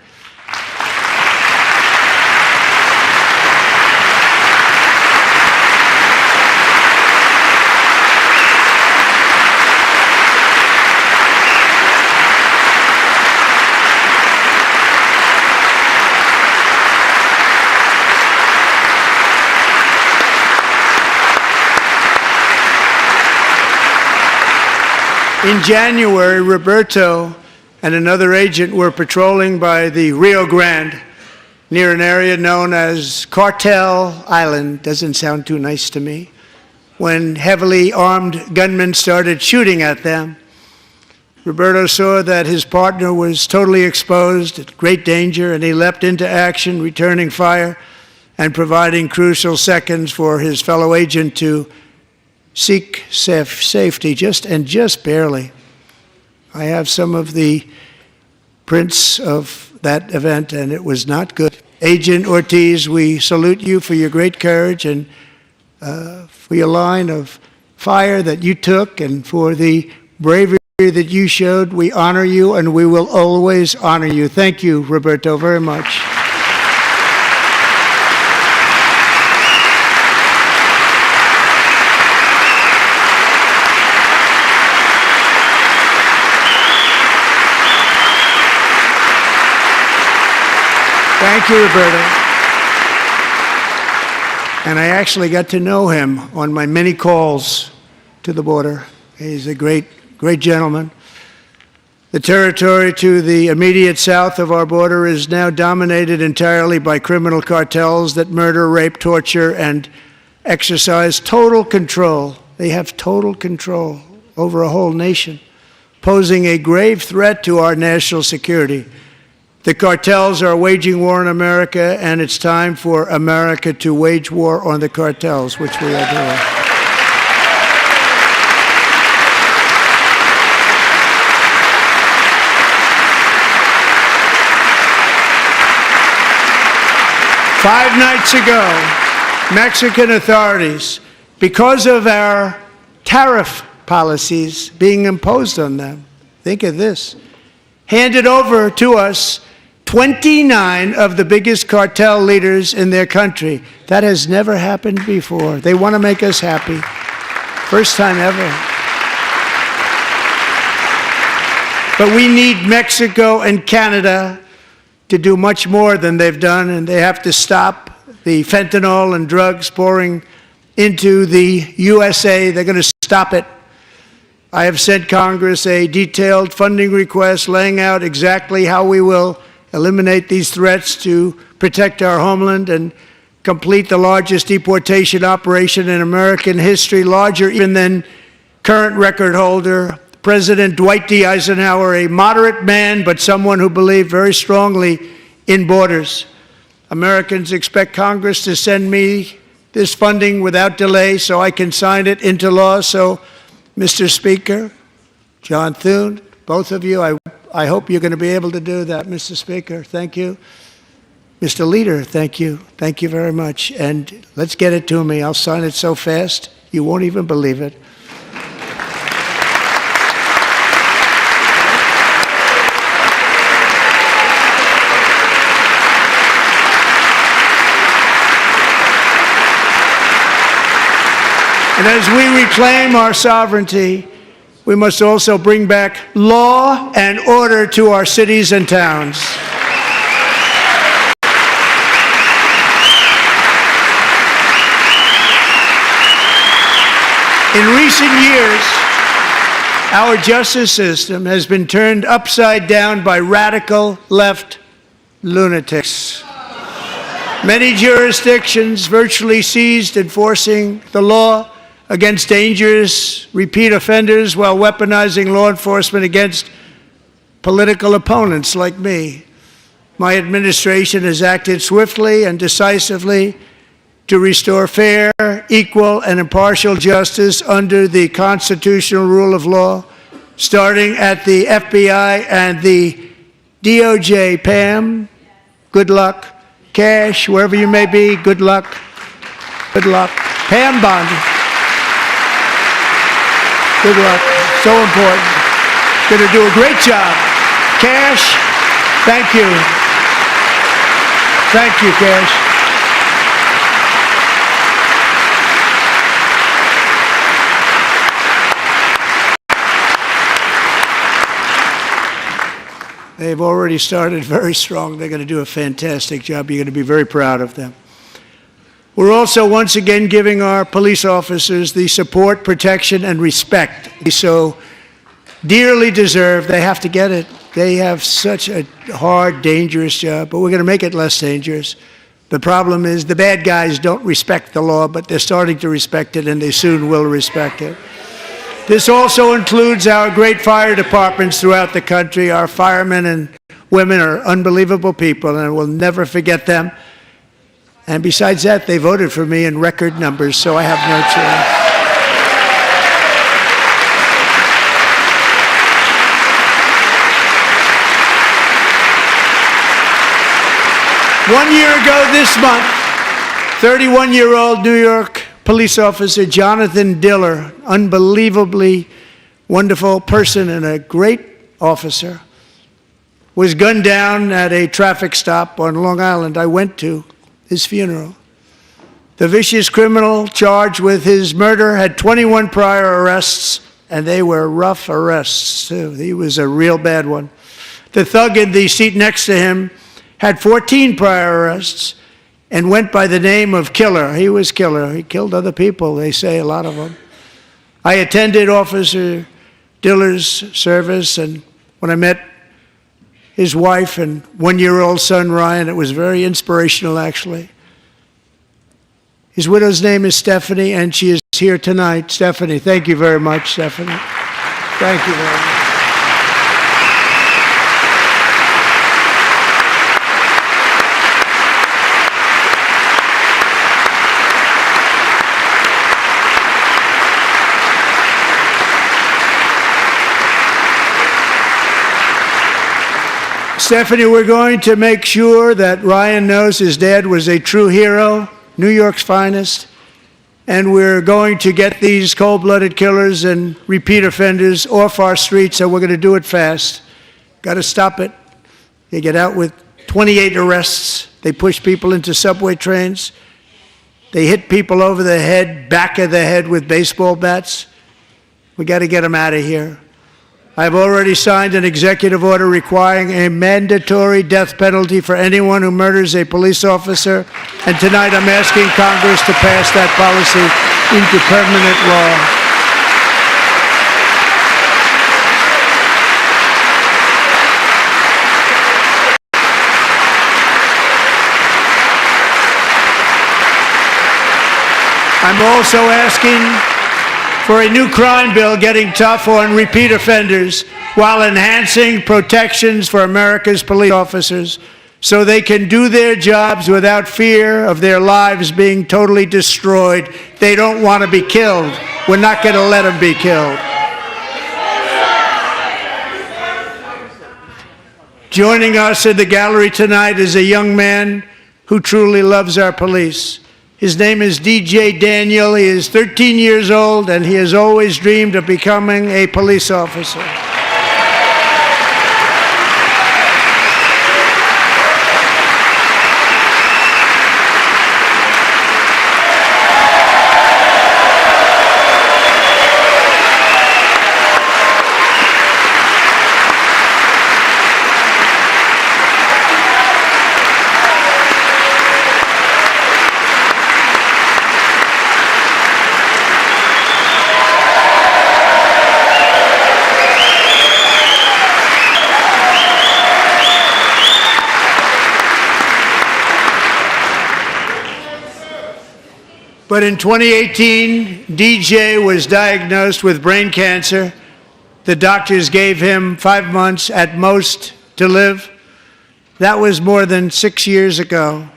In January, Roberto and another agent were patrolling by the Rio Grande near an area known as Cartel Island. Doesn't sound too nice to me. When heavily armed gunmen started shooting at them, Roberto saw that his partner was totally exposed, at great danger, and he leapt into action, returning fire and providing crucial seconds for his fellow agent to seek safety, just barely. I have some of the prints of that event, and it was not good. Agent Ortiz, we salute you for your great courage and for your line of fire that you took and for the bravery that you showed. We honor you, and we will always honor you. Thank you, Roberto, very much. Thank you, Roberta. And I actually got to know him on my many calls to the border. He's a great gentleman. The territory to the immediate south of our border is now dominated entirely by criminal cartels that murder, rape, torture, and exercise total control. They have total control over a whole nation, posing a grave threat to our national security. The cartels are waging war in America, and it's time for America to wage war on the cartels, which we are doing. Five nights ago, Mexican authorities, because of our tariff policies being imposed on them, think of this, handed over to us 29 of the biggest cartel leaders in their country. That has never happened before. They want to make us happy. First time ever. But we need Mexico and Canada to do much more than they've done, and they have to stop the fentanyl and drugs pouring into the USA. They're going to stop it. I have sent Congress a detailed funding request laying out exactly how we will eliminate these threats to protect our homeland and complete the largest deportation operation in American history, larger even than current record holder, President Dwight D. Eisenhower, a moderate man, but someone who believed very strongly in borders. Americans expect Congress to send me this funding without delay so I can sign it into law. So, Mr. Speaker, John Thune, both of you, I hope you're going to be able to do that. Mr. Speaker, thank you. Mr. Leader, thank you. Thank you very much. And let's get it to me. I'll sign it so fast, you won't even believe it. And as we reclaim our sovereignty, we must also bring back law and order to our cities and towns. In recent years, our justice system has been turned upside down by radical left lunatics. Many jurisdictions virtually ceased enforcing the law against dangerous repeat offenders while weaponizing law enforcement against political opponents like me. My administration has acted swiftly and decisively to restore fair, equal, and impartial justice under the constitutional rule of law, starting at the FBI and the DOJ. Pam, good luck. Cash, wherever you may be, good luck. Good luck. Pam Bondi. Good luck. So important. Going to do a great job. Cash, thank you. Thank you, Cash. They've already started very strong. They're going to do a fantastic job. You're going to be very proud of them. We're also once again giving our police officers the support, protection, and respect they so dearly deserve. They have to get it. They have such a hard, dangerous job, but we're going to make it less dangerous. The problem is the bad guys don't respect the law, but they're starting to respect it, and they soon will respect it. This also includes our great fire departments throughout the country. Our firemen and women are unbelievable people, and we'll never forget them. And besides that, they voted for me in record numbers, so I have no choice. One year ago this month, 31-year-old New York police officer Jonathan Diller, unbelievably wonderful person and a great officer, was gunned down at a traffic stop on Long Island. I went to his funeral. The vicious criminal charged with his murder had 21 prior arrests, and they were rough arrests, too. He was a real bad one. The thug in the seat next to him had 14 prior arrests, and went by the name of Killer. He was Killer. He killed other people, they say, a lot of them. I attended Officer Diller's service, and when I met his wife and one-year-old son, Ryan, it was very inspirational, actually. His widow's name is Stephanie, and she is here tonight. Stephanie, thank you very much, Stephanie. Thank you very much. Stephanie, we're going to make sure that Ryan knows his dad was a true hero, New York's finest, and we're going to get these cold-blooded killers and repeat offenders off our streets, so we're going to do it fast. Got to stop it. They get out with 28 arrests. They push people into subway trains. They hit people over the head, back of the head with baseball bats. We got to get them out of here. I've already signed an executive order requiring a mandatory death penalty for anyone who murders a police officer, and tonight I'm asking Congress to pass that policy into permanent law. I'm also asking for a new crime bill getting tough on repeat offenders while enhancing protections for America's police officers so they can do their jobs without fear of their lives being totally destroyed. They don't want to be killed. We're not going to let them be killed. Joining us in the gallery tonight is a young man who truly loves our police. His name is DJ Daniel. He is 13 years old, and he has always dreamed of becoming a police officer. But in 2018, DJ was diagnosed with brain cancer. The doctors gave him 5 months at most to live. That was more than 6 years ago.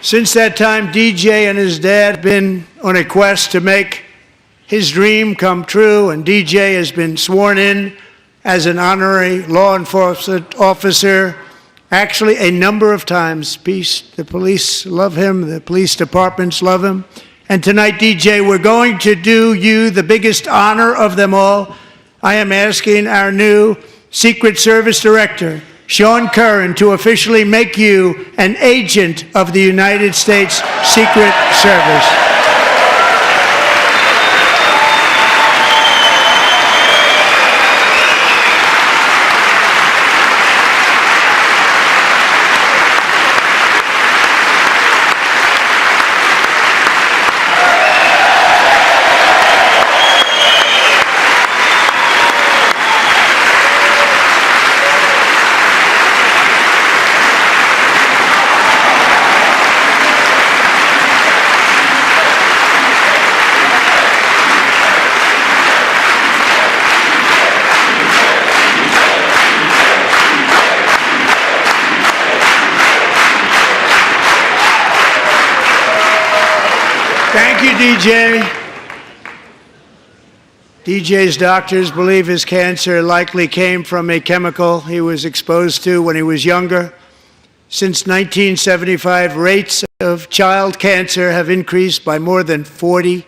Since that time, DJ and his dad have been on a quest to make his dream come true, and DJ has been sworn in as an honorary law enforcement officer, actually a number of times. The police love him, the police departments love him. And tonight, DJ, we're going to do you the biggest honor of them all. I am asking our new Secret Service Director, Sean Curran, to officially make you an agent of the United States Secret Service. Thank you, DJ. DJ's doctors believe his cancer likely came from a chemical he was exposed to when he was younger. Since 1975, rates of child cancer have increased by more than 40%.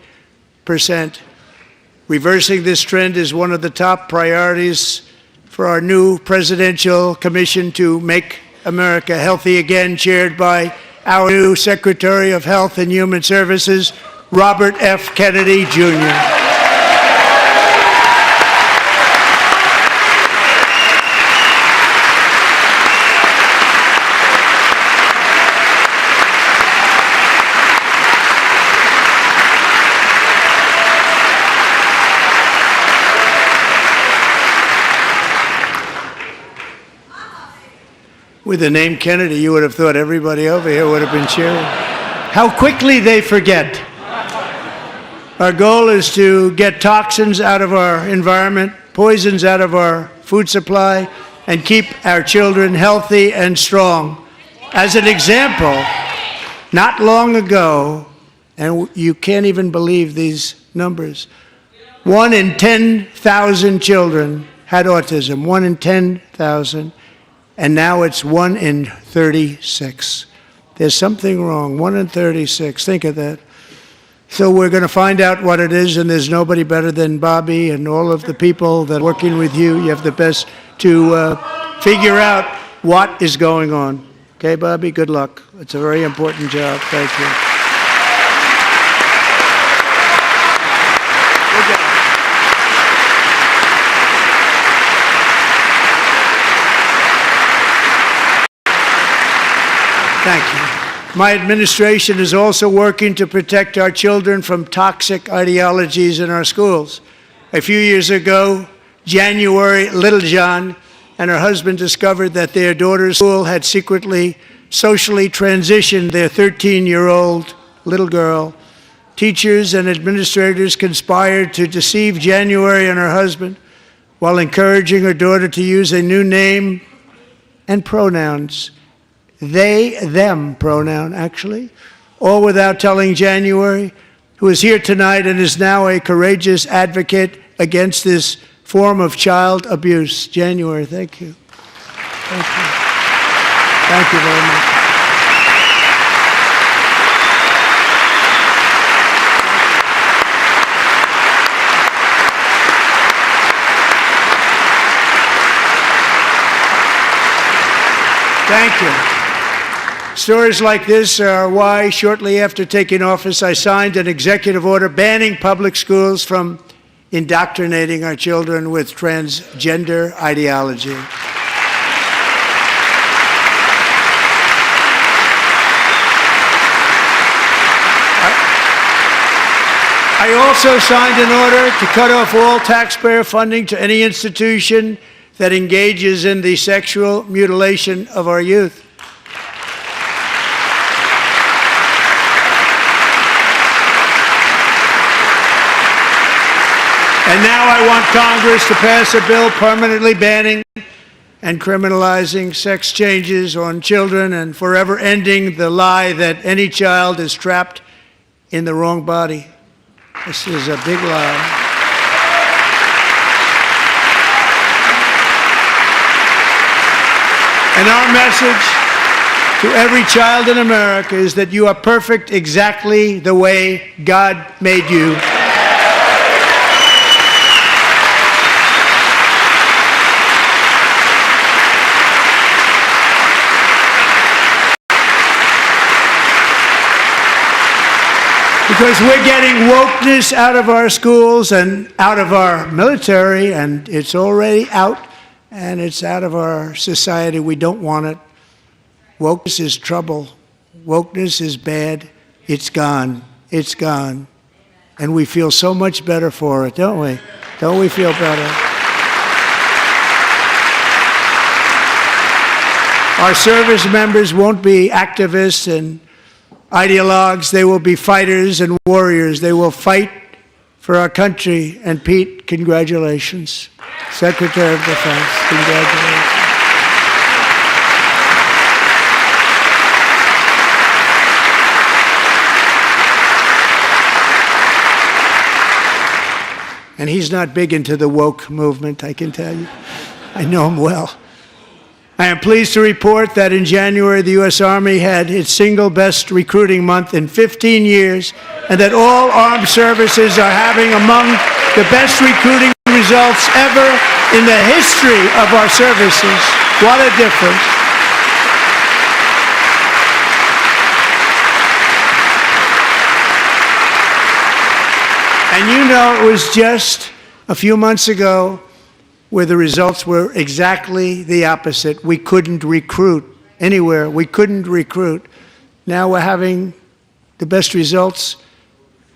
Reversing this trend is one of the top priorities for our new presidential commission to make America healthy again, chaired by our new Secretary of Health and Human Services, Robert F. Kennedy, Jr. With the name Kennedy, you would have thought everybody over here would have been cheering. How quickly they forget. Our goal is to get toxins out of our environment, poisons out of our food supply, and keep our children healthy and strong. As an example, not long ago, and you can't even believe these numbers, 1 in 10,000 children had autism, 1 in 10,000. And now it's 1 in 36. There's something wrong. 1 in 36. Think of that. So we're going to find out what it is, and there's nobody better than Bobby and all of the people that are working with you. You have the best to figure out what is going on. Okay, Bobby? Good luck. It's a very important job. Thank you. Good job. Thank you. My administration is also working to protect our children from toxic ideologies in our schools. A few years ago, January, little John and her husband discovered that their daughter's school had secretly, socially transitioned their 13-year-old little girl. Teachers and administrators conspired to deceive January and her husband while encouraging her daughter to use a new name and pronouns. They, them pronoun, actually, all without telling January, who is here tonight and is now a courageous advocate against this form of child abuse. January, thank you. Thank you. Thank you very much. Thank you. Stories like this are why, shortly after taking office, I signed an executive order banning public schools from indoctrinating our children with transgender ideology. I also signed an order to cut off all taxpayer funding to any institution that engages in the sexual mutilation of our youth. And now I want Congress to pass a bill permanently banning and criminalizing sex changes on children and forever ending the lie that any child is trapped in the wrong body. This is a big lie. And our message to every child in America is that you are perfect exactly the way God made you. Because we're getting wokeness out of our schools and out of our military, and it's already out, and it's out of our society. We don't want it. Wokeness is trouble. Wokeness is bad. It's gone. It's gone. And we feel so much better for it, don't we? Don't we feel better? Our service members won't be activists and ideologues. They will be fighters and warriors. They will fight for our country. And Pete, congratulations. Secretary of Defense, congratulations. And he's not big into the woke movement, I can tell you. I know him well. I am pleased to report that in January, the U.S. Army had its single best recruiting month in 15 years, and that all armed services are having among the best recruiting results ever in the history of our services. What a difference. And you know, it was just a few months ago where the results were exactly the opposite. We couldn't recruit anywhere. We couldn't recruit. Now we're having the best results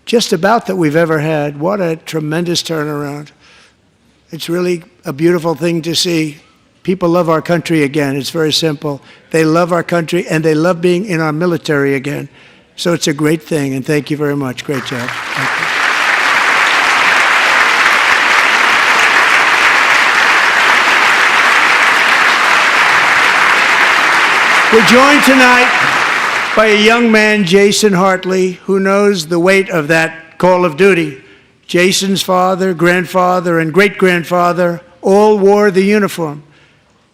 just about that we've ever had. What a tremendous turnaround. It's really a beautiful thing to see. People love our country again. It's very simple. They love our country and they love being in our military again. So it's a great thing, and thank you very much. Great job. Thank you. We're joined tonight by a young man, Jason Hartley, who knows the weight of that call of duty. Jason's father, grandfather, and great-grandfather all wore the uniform.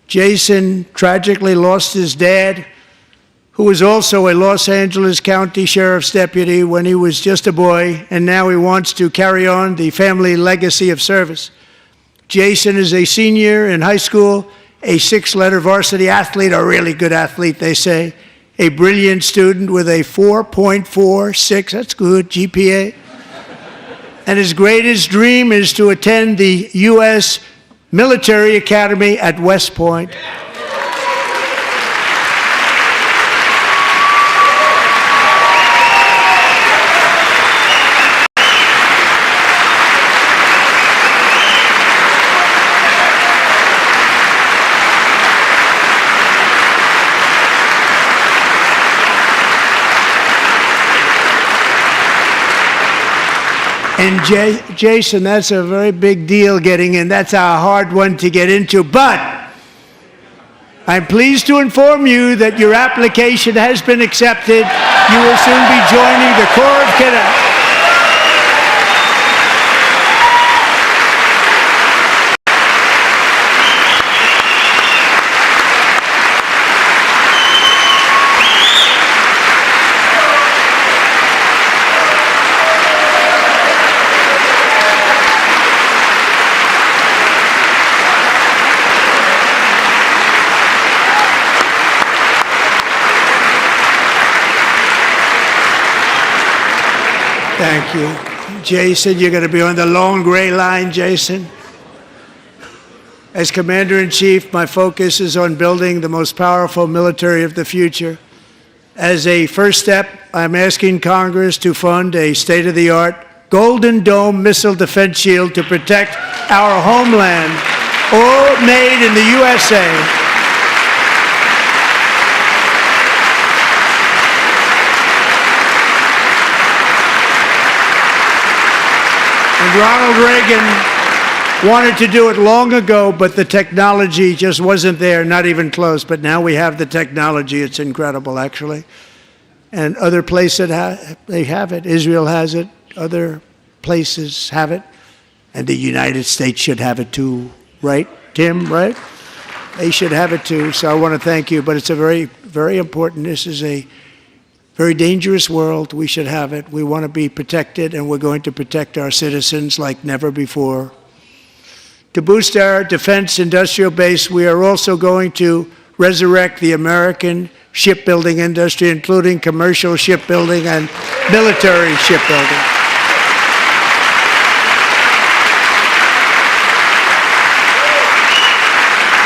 Jason tragically lost his dad, who was also a Los Angeles County Sheriff's deputy when he was just a boy, and now he wants to carry on the family legacy of service. Jason is a senior in high school, a six-letter varsity athlete, a really good athlete, they say, a brilliant student with a 4.46, that's good, GPA. And his greatest dream is to attend the U.S. Military Academy at West Point. And Jason, that's a very big deal getting in. That's a hard one to get into. But I'm pleased to inform you that your application has been accepted. You will soon be joining the Corps of Cadets. Thank you. Jason, you're going to be on the long gray line, Jason. As Commander-in-Chief, my focus is on building the most powerful military of the future. As a first step, I'm asking Congress to fund a state-of-the-art Golden Dome missile defense shield to protect our homeland, all made in the USA. And Ronald Reagan wanted to do it long ago, but the technology just wasn't there, not even close. But now we have the technology. It's incredible, actually. And other places, they have it. Israel has it. Other places have it. And the United States should have it too, right, Tim, right? They should have it too. So I want to thank you. But it's a very, very important. This is a very dangerous world. We should have it. We want to be protected, and we're going to protect our citizens like never before. To boost our defense industrial base, we are also going to resurrect the American shipbuilding industry, including commercial shipbuilding and military shipbuilding.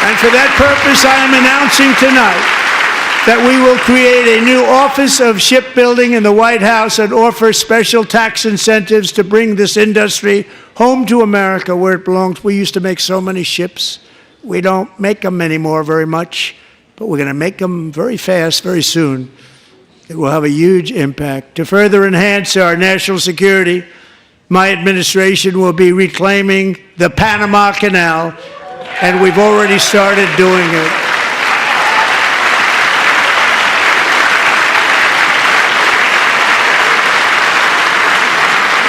And for that purpose, I am announcing tonight that we will create a new Office of Shipbuilding in the White House and offer special tax incentives to bring this industry home to America where it belongs. We used to make so many ships. We don't make them anymore very much, but we're going to make them very fast, very soon. It will have a huge impact. To further enhance our national security, my administration will be reclaiming the Panama Canal, and we've already started doing it.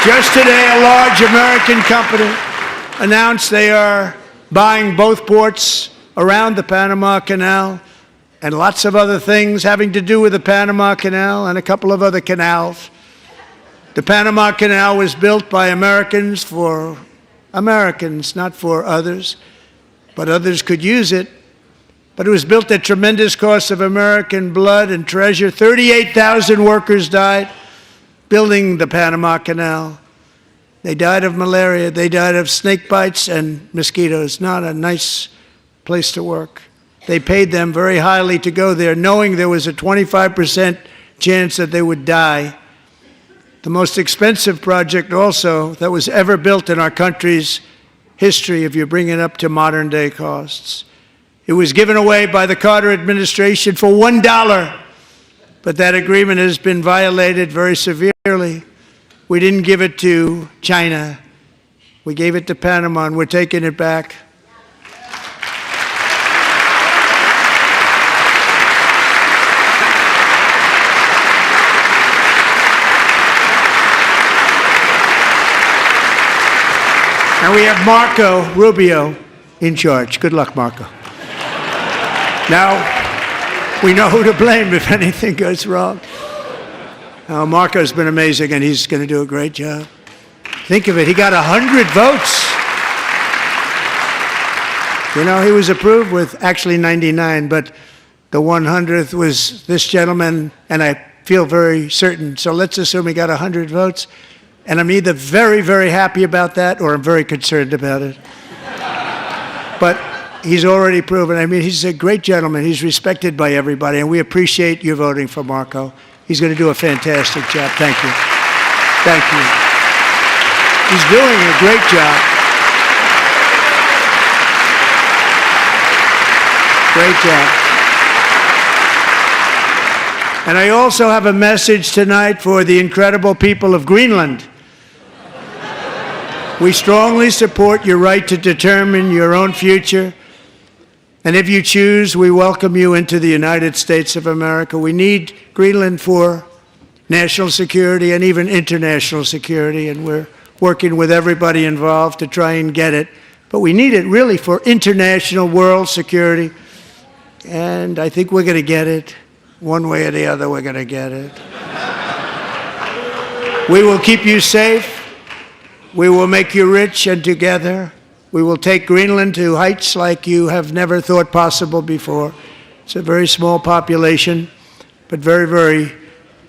Just today, a large American company announced they are buying both ports around the Panama Canal and lots of other things having to do with the Panama Canal and a couple of other canals. The Panama Canal was built by Americans for Americans, not for others, but others could use it. But it was built at tremendous cost of American blood and treasure. 38,000 workers died building the Panama Canal. They died of malaria. They died of snake bites and mosquitoes. Not a nice place to work. They paid them very highly to go there, knowing there was a 25% chance that they would die. The most expensive project also that was ever built in our country's history, if you bring it up to modern day costs. It was given away by the Carter administration for $1, but that agreement has been violated very severely. We didn't give it to China. We gave it to Panama, and we're taking it back. And we have Marco Rubio in charge. Good luck, Marco. Now, we know who to blame if anything goes wrong. Marco's been amazing, and he's going to do a great job. Think of it, he got 100 votes. You know, he was approved with actually 99, but the 100th was this gentleman, and I feel very certain. So let's assume he got 100 votes, and I'm either very, very happy about that or I'm very concerned about it. But he's already proven. I mean, he's a great gentleman. He's respected by everybody, and we appreciate you voting for Marco. He's going to do a fantastic job. Thank you. Thank you. He's doing a great job. Great job. And I also have a message tonight for the incredible people of Greenland. We strongly support your right to determine your own future. And if you choose, we welcome you into the United States of America. We need Greenland for national security and even international security, and we're working with everybody involved to try and get it. But we need it really for international world security, and I think we're going to get it. One way or the other, we're going to get it. We will keep you safe. We will make you rich, and together we will take Greenland to heights like you have never thought possible before. It's a very small population, but very, very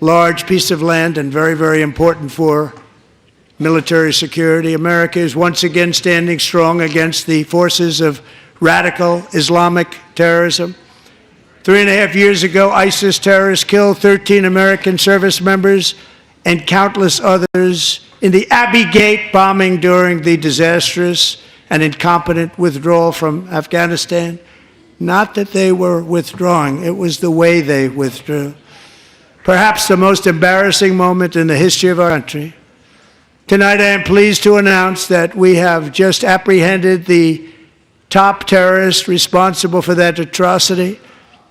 large piece of land and very, very important for military security. America is once again standing strong against the forces of radical Islamic terrorism. 3.5 years ago, ISIS terrorists killed 13 American service members and countless others in the Abbey Gate bombing during the disastrous and incompetent withdrawal from Afghanistan. Not that they were withdrawing, it was the way they withdrew. Perhaps the most embarrassing moment in the history of our country. Tonight I am pleased to announce that we have just apprehended the top terrorist responsible for that atrocity,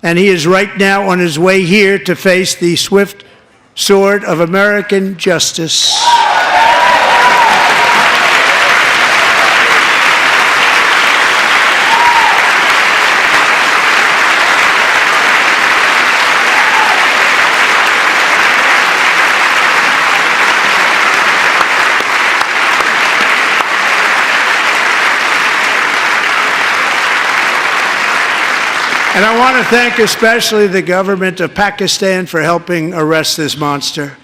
and he is right now on his way here to face the swift sword of American justice. And I want to thank especially the government of Pakistan for helping arrest this monster.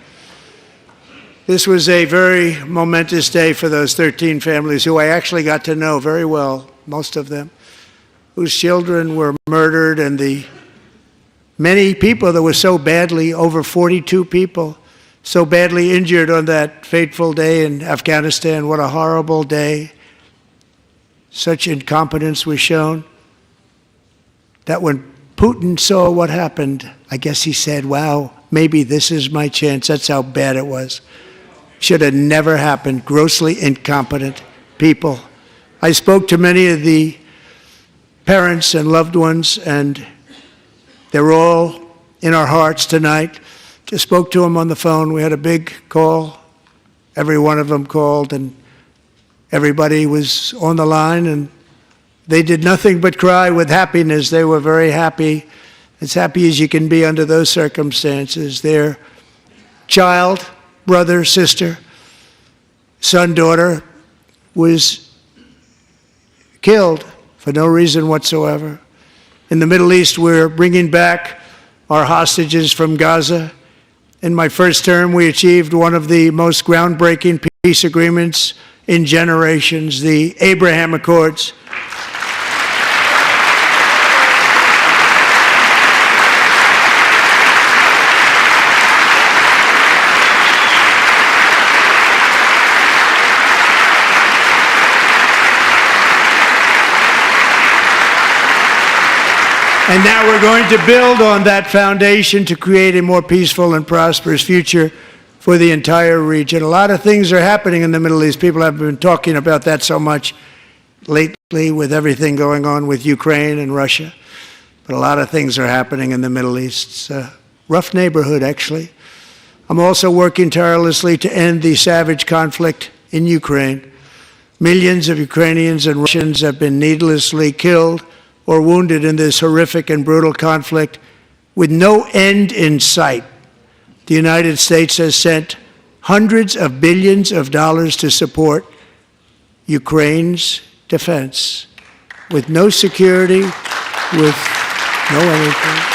This was a very momentous day for those 13 families who I actually got to know very well, most of them, whose children were murdered, and the many people that were so badly, over 42 people, so badly injured on that fateful day in Afghanistan. What a horrible day. Such incompetence was shown that when Putin saw what happened, I guess he said, wow, maybe this is my chance. That's how bad it was. Should have never happened. Grossly incompetent people. I spoke to many of the parents and loved ones, and they're all in our hearts tonight. Just spoke to them on the phone. We had a big call. Every one of them called, and everybody was on the line, and they did nothing but cry with happiness. They were very happy, as happy as you can be under those circumstances. Their child, brother, sister, son, daughter was killed for no reason whatsoever. In the Middle East, we're bringing back our hostages from Gaza. In my first term, we achieved one of the most groundbreaking peace agreements in generations, the Abraham Accords. And now we're going to build on that foundation to create a more peaceful and prosperous future for the entire region. A lot of things are happening in the Middle East. People have been talking about that so much lately with everything going on with Ukraine and Russia. But a lot of things are happening in the Middle East. It's a rough neighborhood, actually. I'm also working tirelessly to end the savage conflict in Ukraine. Millions of Ukrainians and Russians have been needlessly killed or wounded in this horrific and brutal conflict with no end in sight. The United States has sent hundreds of billions of dollars to support Ukraine's defense with no security, with no anything.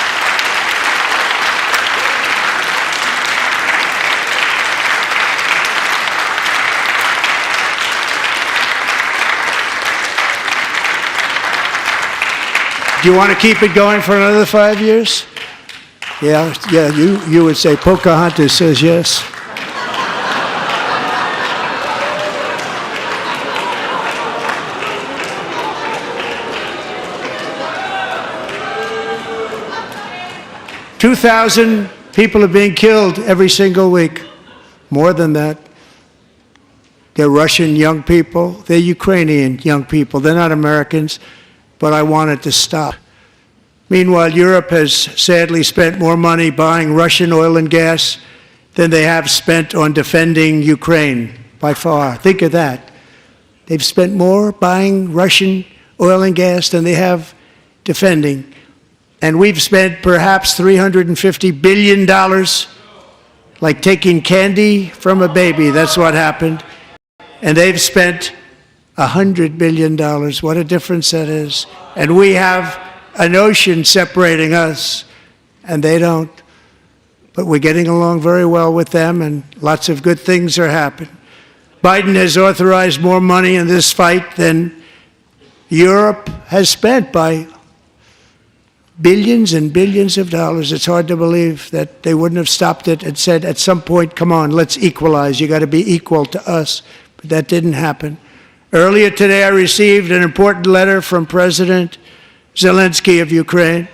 Do you want to keep it going for another 5 years? Yeah, you would say Pocahontas says yes. $2,000 people are being killed every single week. More than that. They're Russian young people. They're Ukrainian young people. They're not Americans. But I want it to stop. Meanwhile, Europe has sadly spent more money buying Russian oil and gas than they have spent on defending Ukraine, by far. Think of that. They've spent more buying Russian oil and gas than they have defending. And we've spent perhaps $350 billion, like taking candy from a baby. That's what happened. And they've spent $100 billion. What a difference that is. And we have an ocean separating us, and they don't. But we're getting along very well with them, and lots of good things are happening. Biden has authorized more money in this fight than Europe has spent by billions and billions of dollars. It's hard to believe that they wouldn't have stopped it and said, at some point, come on, let's equalize. You got to be equal to us. But that didn't happen. Earlier today, I received an important letter from President 젤렌스키 of Ukraine.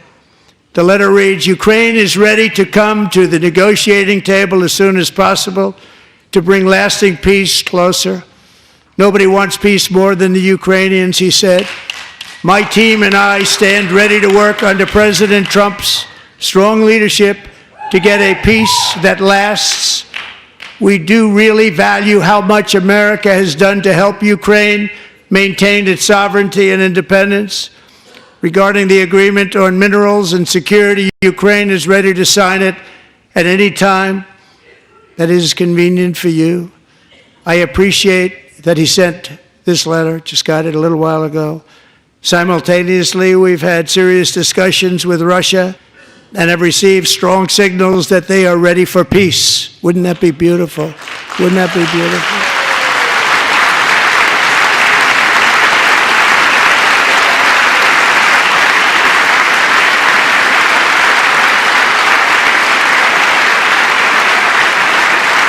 The letter reads, Ukraine is ready to come to the negotiating table as soon as possible to bring lasting peace closer. Nobody wants peace more than the Ukrainians, he said. My team and I stand ready to work under President Trump's strong leadership to get a peace that lasts. We do really value how much America has done to help Ukraine maintain its sovereignty and independence. Regarding the agreement on minerals and security, Ukraine is ready to sign it at any time that is convenient for you. I appreciate that he sent this letter, just got it a little while ago. Simultaneously, we've had serious discussions with Russia and have received strong signals that they are ready for peace. Wouldn't that be beautiful? Wouldn't that be beautiful?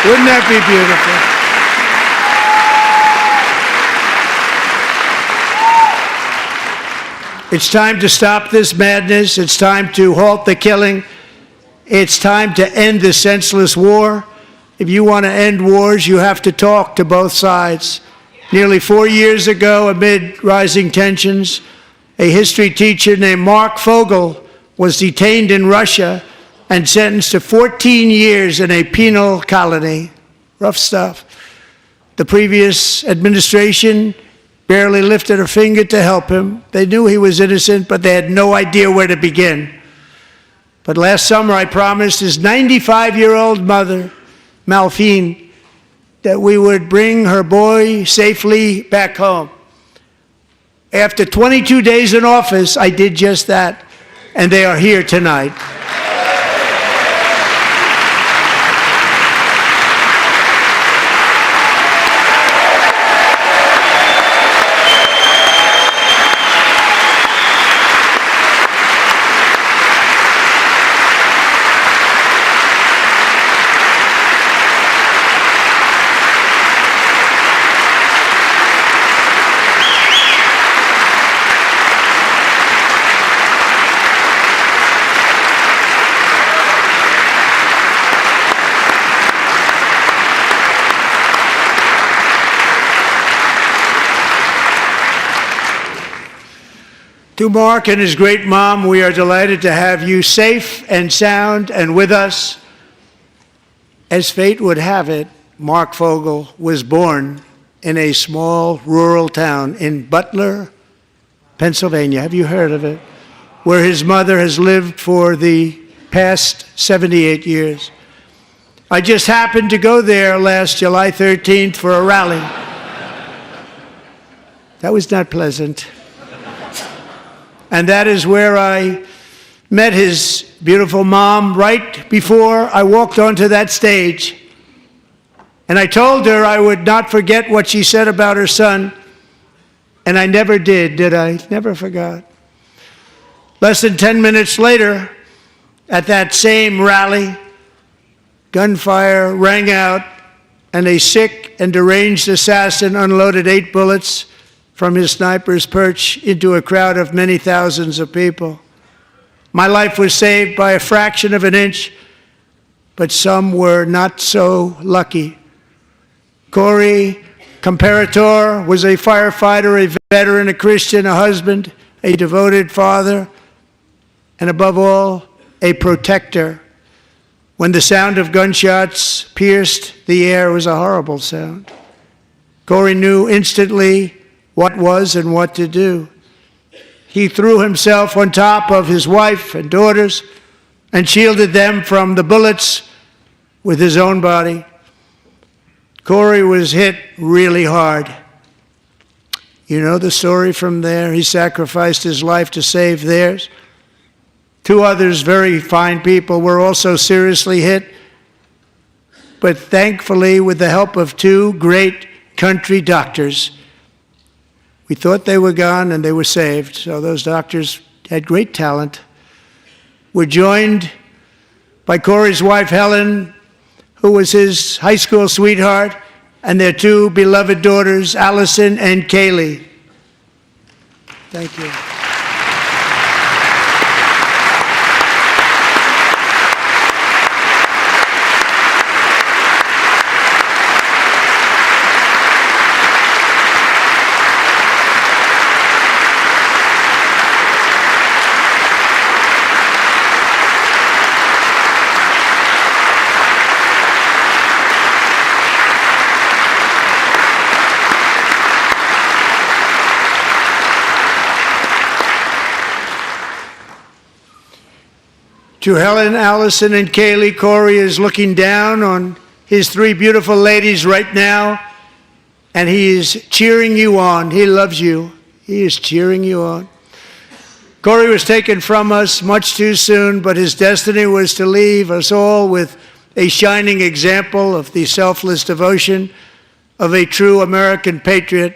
Wouldn't that be beautiful? It's time to stop this madness. It's time to halt the killing. It's time to end this senseless war. If you want to end wars, you have to talk to both sides. Nearly 4 years ago, amid rising tensions, a history teacher named Mark Fogel was detained in Russia and sentenced to 14 years in a penal colony. Rough stuff. The previous administration barely lifted a finger to help him. They knew he was innocent, but they had no idea where to begin. But last summer, I promised his 95-year-old mother, Malphine, that we would bring her boy safely back home. After 22 days in office, I did just that, and they are here tonight. To Mark and his great mom, we are delighted to have you safe and sound and with us. As fate would have it, Mark Fogel was born in a small rural town in Butler, Pennsylvania. Have you heard of it? Where his mother has lived for the past 78 years. I just happened to go there last July 13th for a rally. That was not pleasant. And that is where I met his beautiful mom right before I walked onto that stage. And I told her I would not forget what she said about her son. And I never did I? Never forgot. Less than 10 minutes later, at that same rally, gunfire rang out, and a sick and deranged assassin unloaded 8 bullets from his sniper's perch into a crowd of many thousands of people. My life was saved by a fraction of an inch, but some were not so lucky. Corey Comparator was a firefighter, a veteran, a Christian, a husband, a devoted father, and above all, a protector. When the sound of gunshots pierced the air, it was a horrible sound. Corey knew instantly what was and what to do. He threw himself on top of his wife and daughters and shielded them from the bullets with his own body. Corey was hit really hard. You know the story from there. He sacrificed his life to save theirs. 2 others, very fine people, were also seriously hit. But thankfully, with the help of 2 great country doctors, we thought they were gone and they were saved. So those doctors had great talent. We're joined by Corey's wife, Helen, who was his high school sweetheart, and their 2 beloved daughters, Allison and Kaylee. Thank you. To Helen, Allison, and Kaylee, Corey is looking down on his 3 beautiful ladies right now, and he is cheering you on. He loves you. He is cheering you on. Corey was taken from us much too soon, but his destiny was to leave us all with a shining example of the selfless devotion of a true American patriot.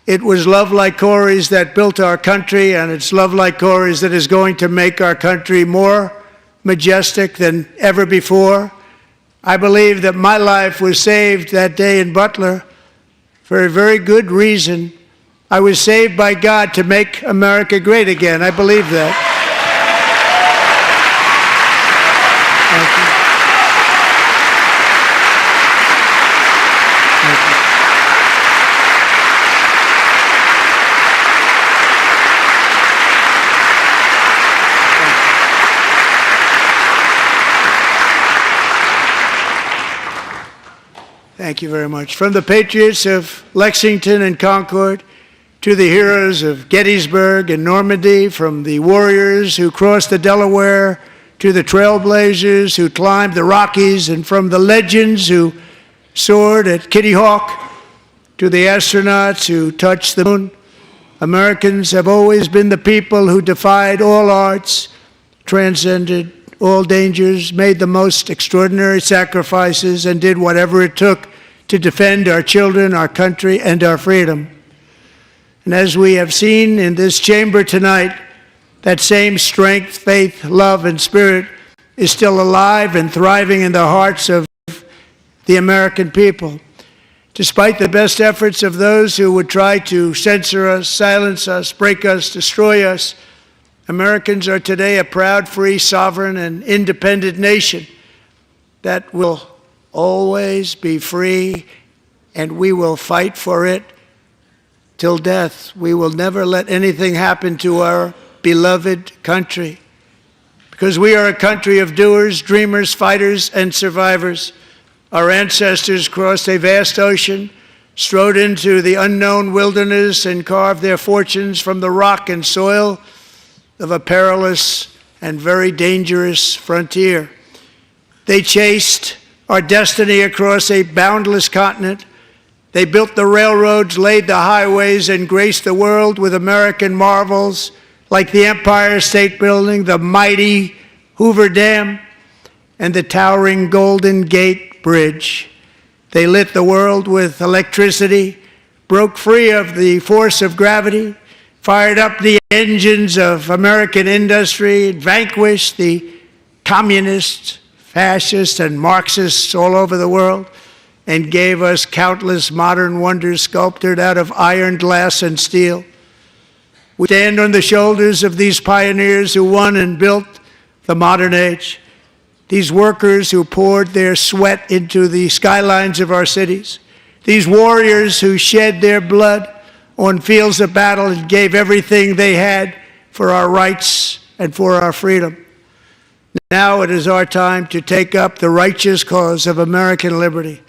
It was love like Corey's that built our country, and it's love like Corey's that is going to make our country more majestic than ever before. I believe that my life was saved that day in Butler for a very good reason. I was saved by God to make America great again. I believe that. Thank you. Thank you very much. From the patriots of Lexington and Concord to the heroes of Gettysburg and Normandy, from the warriors who crossed the Delaware to the trailblazers who climbed the Rockies, and from the legends who soared at Kitty Hawk to the astronauts who touched the moon, Americans have always been the people who defied all odds, transcended all dangers, made the most extraordinary sacrifices, and did whatever it took to defend our children, our country, and our freedom. And as we have seen in this chamber tonight, that same strength, faith, love, and spirit is still alive and thriving in the hearts of the American people. Despite the best efforts of those who would try to censor us, silence us, break us, destroy us, Americans are today a proud, free, sovereign, and independent nation that will always be free, and we will fight for it till death. We will never let anything happen to our beloved country, because we are a country of doers, dreamers, fighters, and survivors. Our ancestors crossed a vast ocean, strode into the unknown wilderness, and carved their fortunes from the rock and soil of a perilous and very dangerous frontier. They chased our destiny across a boundless continent. They built the railroads, laid the highways, and graced the world with American marvels like the Empire State Building, the mighty Hoover Dam, and the towering Golden Gate Bridge. They lit the world with electricity, broke free of the force of gravity, fired up the engines of American industry, vanquished the communists, fascists, and Marxists all over the world, and gave us countless modern wonders sculptured out of iron, glass, and steel. We stand on the shoulders of these pioneers who won and built the modern age, these workers who poured their sweat into the skylines of our cities, these warriors who shed their blood on fields of battle and gave everything they had for our rights and for our freedom. Now it is our time to take up the righteous cause of American liberty,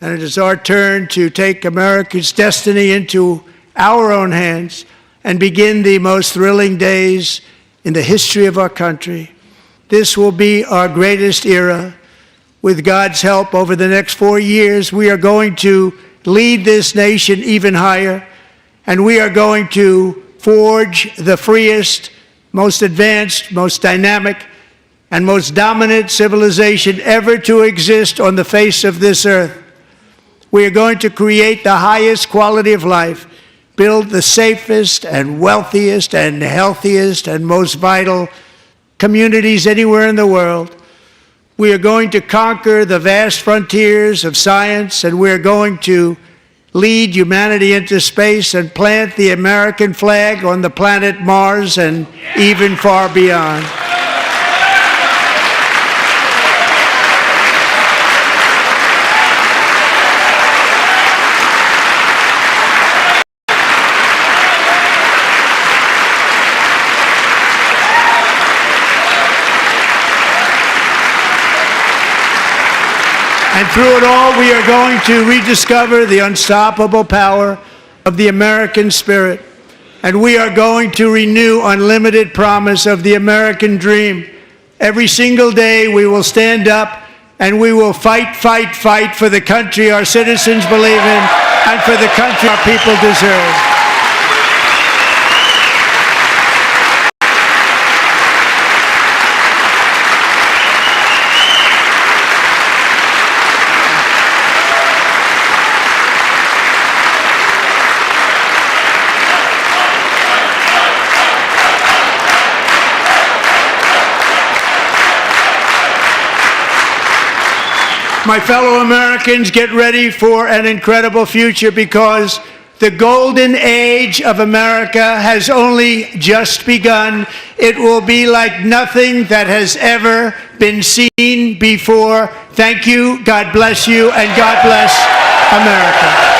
and it is our turn to take America's destiny into our own hands and begin the most thrilling days in the history of our country. This will be our greatest era. With God's help, over the next 4 years, we are going to lead this nation even higher, and we are going to forge the freest, most advanced, most dynamic, and most dominant civilization ever to exist on the face of this earth. We are going to create the highest quality of life, build the safest and wealthiest and healthiest and most vital communities anywhere in the world. We are going to conquer the vast frontiers of science, and we are going to lead humanity into space and plant the American flag on the planet Mars and even far beyond. And through it all, we are going to rediscover the unstoppable power of the American spirit. And we are going to renew unlimited promise of the American dream. Every single day we will stand up and we will fight, fight, fight for the country our citizens believe in and for the country our people deserve. My fellow Americans, get ready for an incredible future, because the golden age of America has only just begun. It will be like nothing that has ever been seen before. Thank you, God bless you, and God bless America.